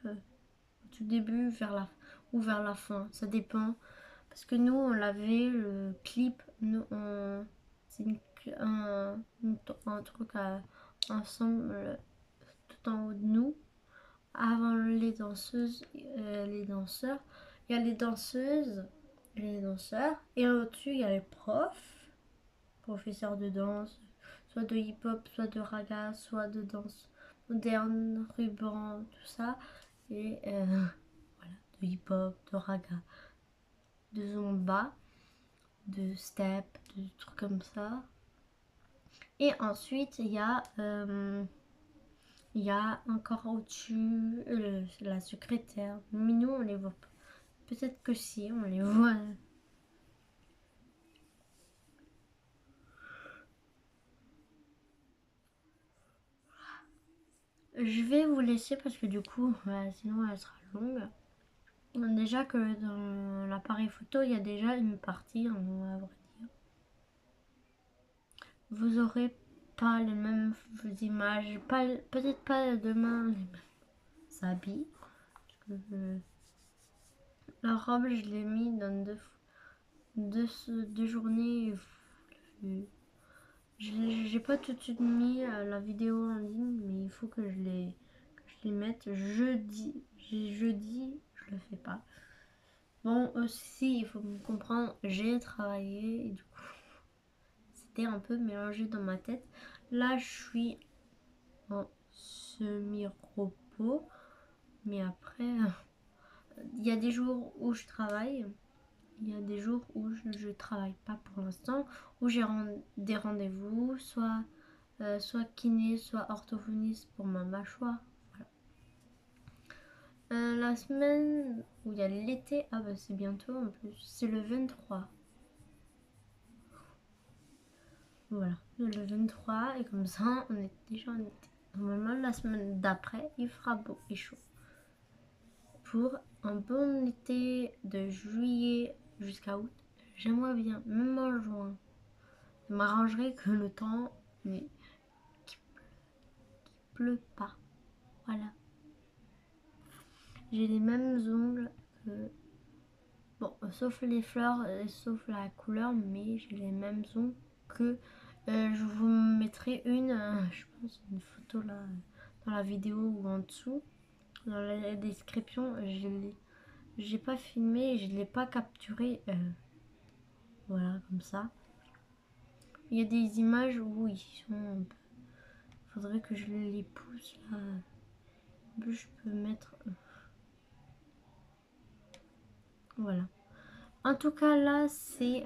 du début ou vers la fin. Ça dépend. Parce que nous, on l'avait, le clip, c'est un truc ensemble tout en haut de nous. Avant les danseuses, les danseurs, il y a les danseuses, les danseurs, et au-dessus, il y a les professeurs de danse, soit de hip-hop, soit de raga, soit de danse moderne, ruban, tout ça. Et voilà, de hip-hop, de raga, de zumba, de step, de trucs comme ça. Et ensuite, il y a encore au-dessus la secrétaire. Mais nous, on les voit pas. Peut-être que si, on les voit. Je vais vous laisser parce que du coup, sinon elle sera longue. Déjà que dans l'appareil photo, il y a déjà une partie, à vrai dire. Vous aurez pas les mêmes images, peut-être pas demain les mêmes habits. La robe, je l'ai mis dans deux journées. J'ai pas tout de suite mis la vidéo en ligne, mais il faut que je les mette jeudi. Jeudi, je le fais pas. Bon, aussi, il faut me comprendre, j'ai travaillé et du coup, c'était un peu mélangé dans ma tête. Là, je suis en semi-repos, mais après, il y a des jours où je travaille, il y a des jours où je travaille pas pour l'instant, où j'ai des rendez-vous, soit kiné, soit orthophoniste pour ma mâchoire. Voilà. La semaine où il y a l'été, ah bah c'est bientôt en plus, c'est le 23. Voilà, le 23 et comme ça on est déjà en été. Normalement la semaine d'après il fera beau et chaud. Pour un bon été de juillet jusqu'à août, j'aimerais bien, même en juin, je m'arrangerait que le temps mais qu'il pleut pas. Voilà. J'ai les mêmes ongles que... Bon, sauf les fleurs, sauf la couleur, mais j'ai les mêmes ongles que... je vous mettrai je pense, une photo là, dans la vidéo ou en dessous. Dans la description, j'ai pas filmé, je l'ai pas capturé. Voilà, comme ça. Il y a des images où ils sont... Faudrait que je les pousse là. En plus, je peux mettre... Voilà. En tout cas, là, c'est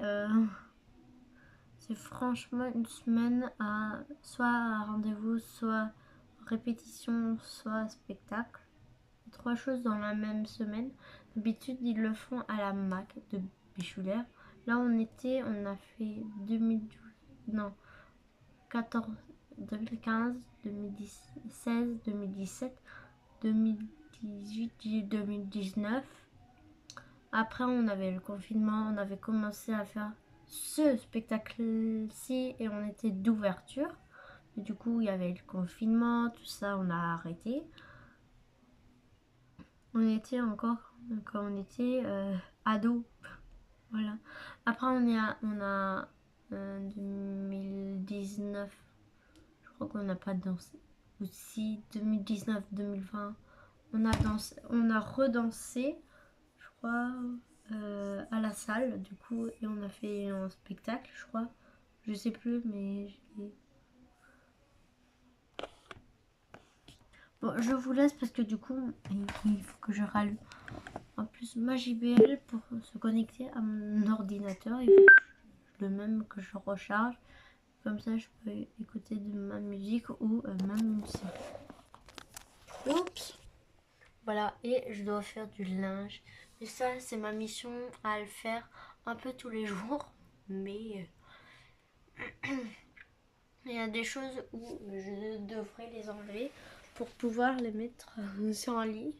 franchement une semaine à soit à rendez-vous, soit répétition, soit spectacle. 3 choses dans la même semaine. D'habitude, ils le font à la MAC de Bichulaire. Là, on a fait 2012, non, 14, 2015, 2016, 2017, 2018, 2019. Après, on avait le confinement, on avait commencé à faire ce spectacle-ci et on était d'ouverture. Mais du coup, il y avait le confinement, tout ça, on a arrêté. On était encore, quand on était ado. Voilà. Après, on a 2019. Je crois qu'on n'a pas dansé. Aussi, 2019, 2020. On a dansé, on a redansé, je crois, à la salle, du coup, et on a fait un spectacle, je crois. Je sais plus, mais bon, je vous laisse parce que du coup, il faut que je rallume. En plus, ma JBL pour se connecter à mon ordinateur, il faut le même que je recharge. Comme ça, je peux écouter de ma musique ou ma musique. Oups. Voilà, et je dois faire du linge. Mais ça, c'est ma mission à le faire un peu tous les jours. Mais il y a des choses où je devrais les enlever pour pouvoir les mettre sur un lit.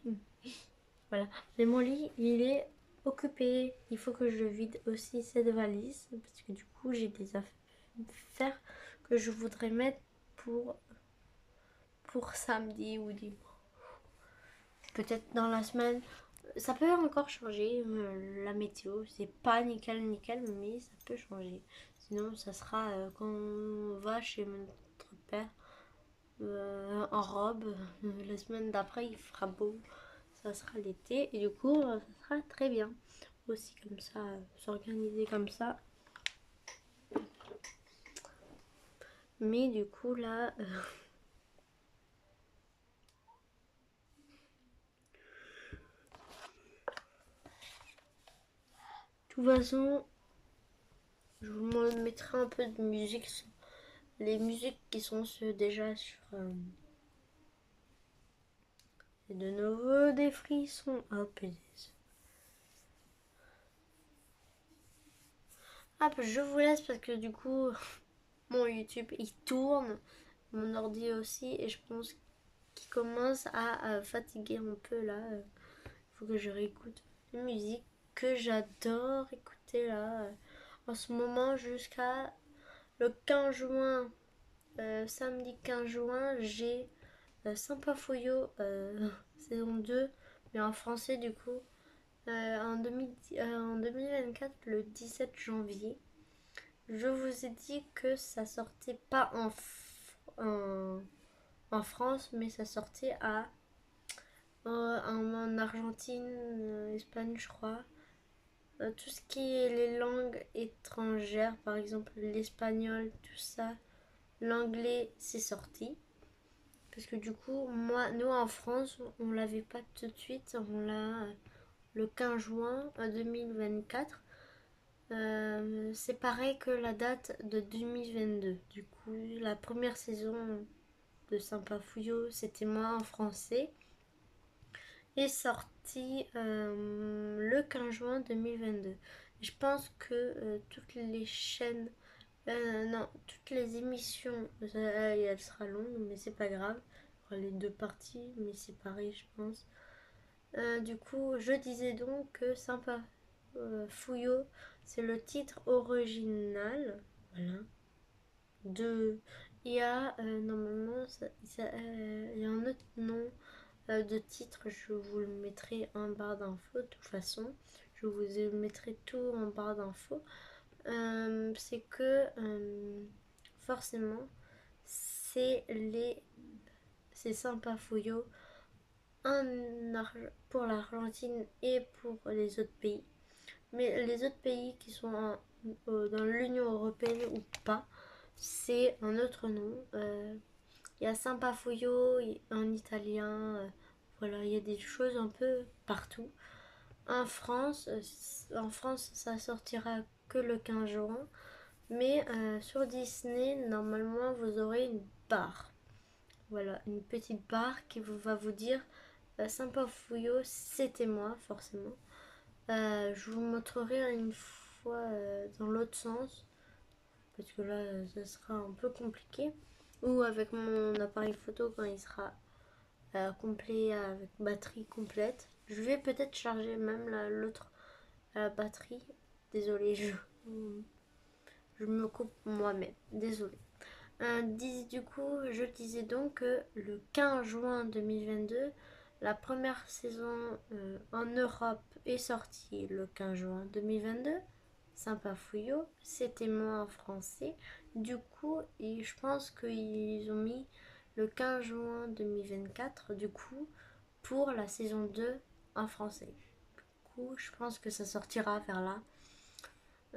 Voilà. Mais mon lit, il est occupé. Il faut que je vide aussi cette valise. Parce que du coup, j'ai des affaires que je voudrais mettre pour samedi ou dimanche. Peut-être dans la semaine. Ça peut encore changer. La météo, c'est pas nickel, mais ça peut changer. Sinon, ça sera quand on va chez notre père en robe. La semaine d'après, il fera beau. Ça sera l'été. Et du coup, ça sera très bien. Aussi comme ça, s'organiser comme ça. Mais du coup, là... de toute façon, je vous mettrai un peu de musique. Les musiques qui sont déjà sur... et de nouveau des frissons. Hop, hop, je vous laisse parce que du coup, mon YouTube il tourne, mon ordi aussi, et je pense qui commence à fatiguer un peu là. Faut que je réécoute une musique que j'adore écouter là. En ce moment jusqu'à le 15 juin, samedi 15 juin, j'ai Sympa Fuyo saison 2, mais en français du coup, en 2024, le 17 janvier. Je vous ai dit que ça sortait pas en France, mais ça sortait en Argentine, Espagne, je crois. Tout ce qui est les langues étrangères, par exemple l'espagnol, tout ça, l'anglais, c'est sorti. Parce que du coup, nous en France, on l'avait pas tout de suite, on l'a le 15 juin 2024. C'est pareil que la date de 2022. Du coup, la première saison de Sympa Fuyo, c'était moi en français, est sortie le 15 juin 2022. Je pense que toutes les chaînes, non, toutes les émissions, elle sera longue, mais c'est pas grave. Les deux parties, mais c'est pareil, je pense. Du coup, je disais donc que Sympa Fuyo, c'est le titre original. Voilà. Il y a normalement, il y a un autre nom de titre, je vous le mettrai en barre d'infos de toute façon. Je vous mettrai tout en barre d'infos. C'est que forcément, c'est Sympa Fuyo pour l'Argentine et pour les autres pays. Mais les autres pays qui sont dans l'Union Européenne ou pas, c'est un autre nom. Il y a Sympa Fuyo en italien. Voilà, il y a des choses un peu partout. En France, ça sortira que le 15 juin. Mais sur Disney, normalement, vous aurez une barre. Voilà, une petite barre qui va vous dire Sympa Fuyo, c'était moi, forcément. Je vous montrerai une fois dans l'autre sens, parce que là, ça sera un peu compliqué. Ou avec mon appareil photo quand il sera complet, avec batterie complète. Je vais peut-être charger même l'autre batterie. Désolée, je me coupe moi-même. Désolée. Du coup, je disais donc que le 15 juin 2022, la première saison en Europe est sortie le 15 juin 2022. Sympa Fuyo, c'était moi en français. Du coup, je pense qu'ils ont mis le 15 juin 2024, du coup, pour la saison 2 en français. Du coup, je pense que ça sortira vers là.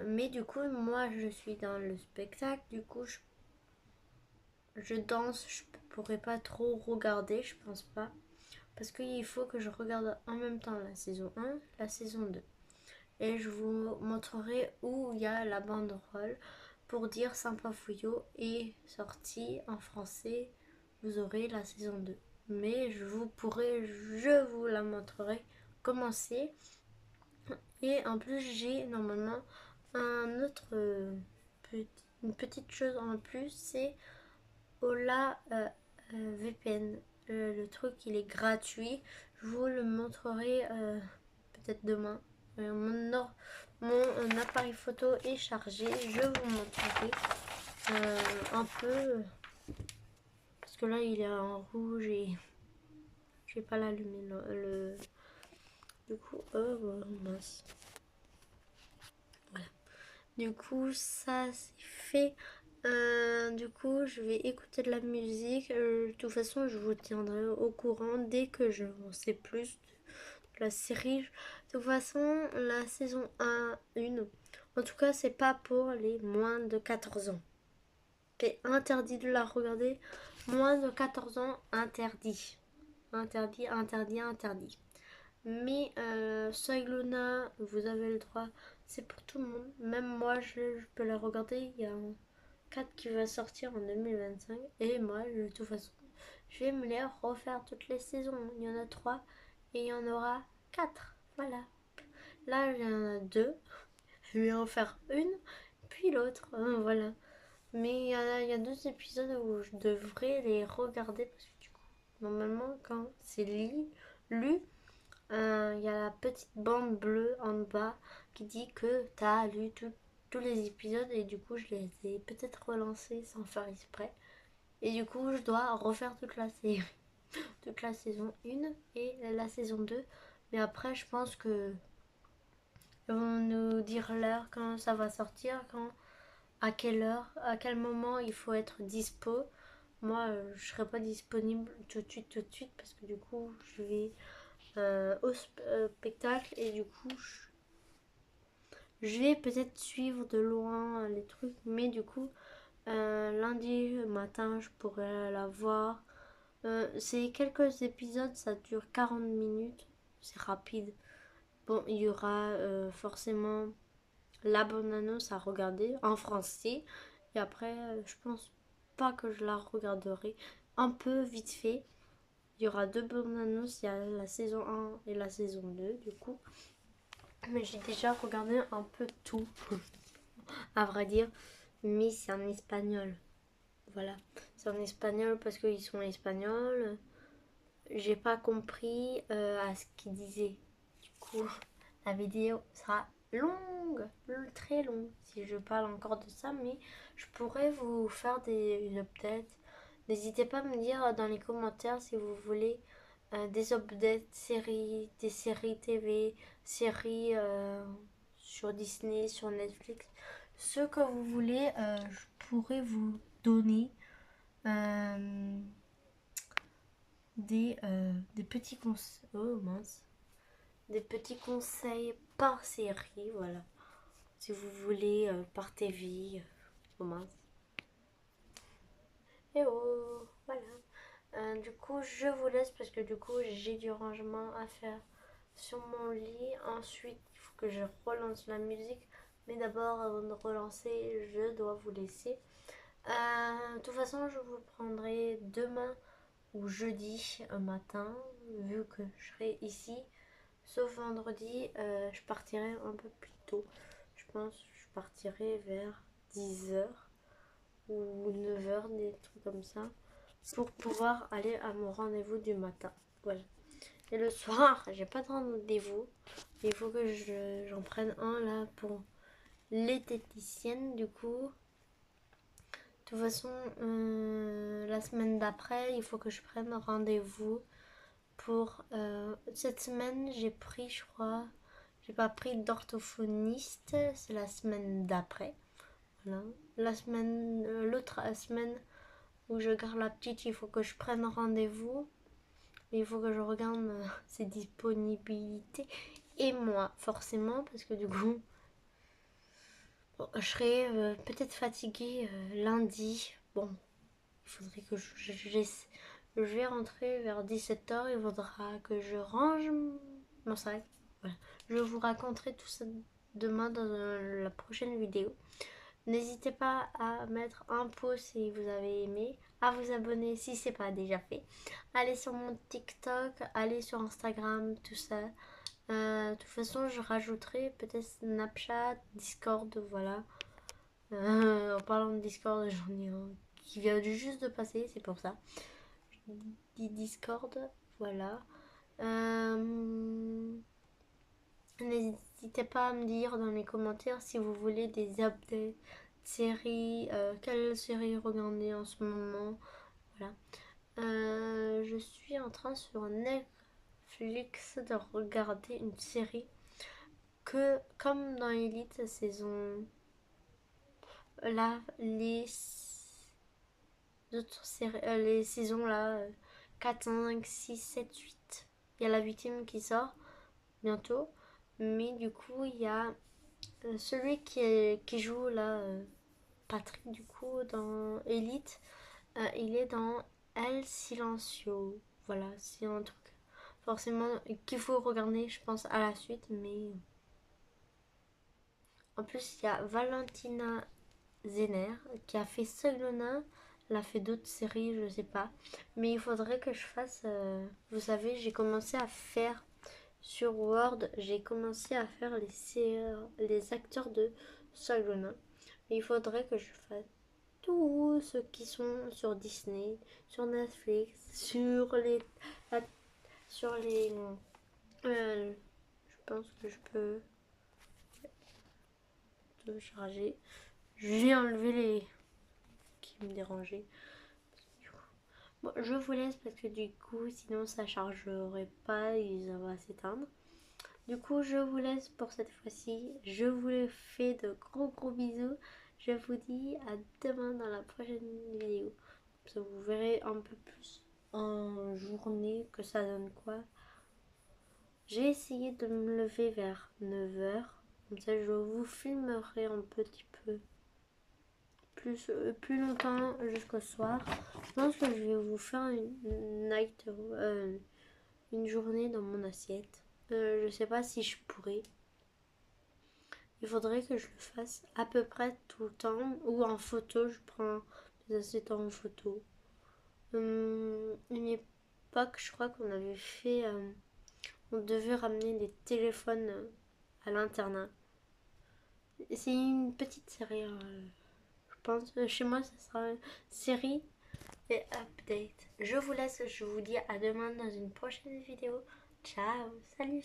Mais du coup, moi, je suis dans le spectacle. Du coup, je danse. Je pourrais pas trop regarder, je pense pas. Parce qu'il faut que je regarde en même temps la saison 1, la saison 2. Et je vous montrerai où il y a la banderole pour dire Sympa Fuyo est sorti en français. Vous aurez la saison 2. Mais je vous la montrerai comment c'est. Et en plus, j'ai normalement une petite chose en plus, c'est Ola VPN. Le truc, il est gratuit. Je vous le montrerai peut-être demain. Mon appareil photo est chargé. Je vous montrerai un peu. Parce que là, il est en rouge et je vais pas l'allumer. Du coup, oh mince. Voilà. Du coup, ça c'est fait. Du coup, je vais écouter de la musique. De toute façon, je vous tiendrai au courant dès que je sais plus de la série. De toute façon, la saison 1, en tout cas, c'est pas pour les moins de 14 ans. C'est interdit de la regarder. Moins de 14 ans, interdit. Interdit, interdit, interdit. Mais Soy Luna, vous avez le droit. C'est pour tout le monde. Même moi, je peux la regarder. Il y a un 4 qui va sortir en 2025. Et moi, de toute façon, je vais me les refaire toutes les saisons. Il y en a 3 et il y en aura 4. Voilà. Là, il y en a 2. Je vais en faire une, puis l'autre. Voilà. Mais il y a 2 épisodes où je devrais les regarder parce que du coup, Normalement, quand c'est lu, il y a la petite bande bleue en bas qui dit que tu as lu tous les épisodes et du coup je les ai peut-être relancés sans faire exprès. Et du coup je dois refaire toute la série, toute la saison 1 et la saison 2. Mais après je pense que ils vont nous dire l'heure quand ça va sortir, à quelle heure, à quel moment il faut être dispo. Moi je serai pas disponible tout de suite parce que du coup je vais au spectacle et du coup je vais peut-être suivre de loin les trucs, mais du coup lundi matin je pourrais la voir. C'est quelques épisodes, ça dure 40 minutes, c'est rapide. Bon, il y aura forcément la bande-annonce à regarder en français et après je pense pas que je la regarderai, un peu vite fait. Il y aura deux bandes annonces, il y a la saison 1 et la saison 2 du coup. Mais j'ai déjà regardé un peu tout, à vrai dire. Mais c'est en espagnol. Voilà. C'est en espagnol parce qu'ils sont espagnols. J'ai pas compris à ce qu'ils disaient. Du coup, la vidéo sera longue, très longue, si je parle encore de ça. Mais je pourrais vous faire une update. N'hésitez pas à me dire dans les commentaires si vous voulez des updates séries, des séries TV, séries sur Disney, sur Netflix. Ce que vous voulez, je pourrais vous donner euh, des petits conseils. Oh mince. Des petits conseils par série, voilà. Si vous voulez, par TV. Oh mince. Et oh, voilà. Du coup, je vous laisse parce que du coup, j'ai du rangement à faire sur mon lit. Ensuite, il faut que je relance la musique. Mais d'abord, avant de relancer, je dois vous laisser. De toute façon, je vous prendrai demain ou jeudi matin, vu que je serai ici. Sauf vendredi, je partirai un peu plus tôt. Je pense que je partirai vers 10 h ou 9 h, des trucs comme ça, pour pouvoir aller à mon rendez-vous du matin. Voilà. Et le soir, j'ai pas de rendez-vous. Il faut que j'en prenne un là pour l'esthéticienne du coup. De toute façon, la semaine d'après, il faut que je prenne rendez-vous pour... cette semaine, j'ai pris, je crois... J'ai pas pris d'orthophoniste, c'est la semaine d'après. Voilà. L'autre semaine où je garde la petite, il faut que je prenne rendez-vous. Il faut que je regarde ses disponibilités. Et moi, forcément, parce que du coup, bon, je serai peut-être fatiguée lundi. Bon, il faudrait que je vais rentrer vers 17 h. Il faudra que je range mon sac. Voilà. Je vous raconterai tout ça demain dans la prochaine vidéo. N'hésitez pas à mettre un pouce si vous avez aimé, à vous abonner si ce n'est pas déjà fait. Allez sur mon TikTok, allez sur Instagram, tout ça. De toute façon, je rajouterai peut-être Snapchat, Discord, voilà. En parlant de Discord, j'en ai un qui vient juste de passer, c'est pour ça. Je dis Discord, voilà. N'hésitez pas à me dire dans les commentaires si vous voulez des updates, séries, quelle série regarder en ce moment. Voilà. Je suis en train sur Netflix de regarder une série que, comme dans Elite saison, là, les autres séries, les saisons là, 4, 5, 6, 7, 8. Il y a la 8e qui sort bientôt. Mais du coup, il y a celui qui joue là, Patrick, du coup, dans Elite, il est dans El Silencio. Voilà, c'est un truc forcément qu'il faut regarder, je pense, à la suite. Mais en plus, il y a Valentina Zener qui a fait Seglona. Elle a fait d'autres séries, je sais pas. Mais il faudrait que je fasse. Vous savez, j'ai commencé à faire sur Word, j'ai commencé à faire les acteurs de Seglona. Mais il faudrait que je fasse tous ceux qui sont sur Disney, sur Netflix, sur les, je pense que je peux charger. J'ai enlevé les qui me dérangeaient. Bon, je vous laisse parce que du coup, sinon ça chargerait pas et ça va s'éteindre. Du coup, je vous laisse pour cette fois-ci. Je vous fais de gros bisous. Je vous dis à demain dans la prochaine vidéo. Ça, vous verrez un peu plus en journée que ça donne quoi. J'ai essayé de me lever vers 9 h. Comme ça, je vous filmerai un petit peu plus longtemps jusqu'au soir. Je pense que je vais vous faire une journée dans mon assiette. Je sais pas si je pourrais. Il faudrait que je le fasse à peu près tout le temps. Ou en photo, je prends des assiettes en photo. Une époque, je crois qu'on avait fait... on devait ramener des téléphones à l'internat. C'est une petite série. Je pense chez moi, ça sera une série et update. Je vous laisse, je vous dis à demain dans une prochaine vidéo. Ciao, salut.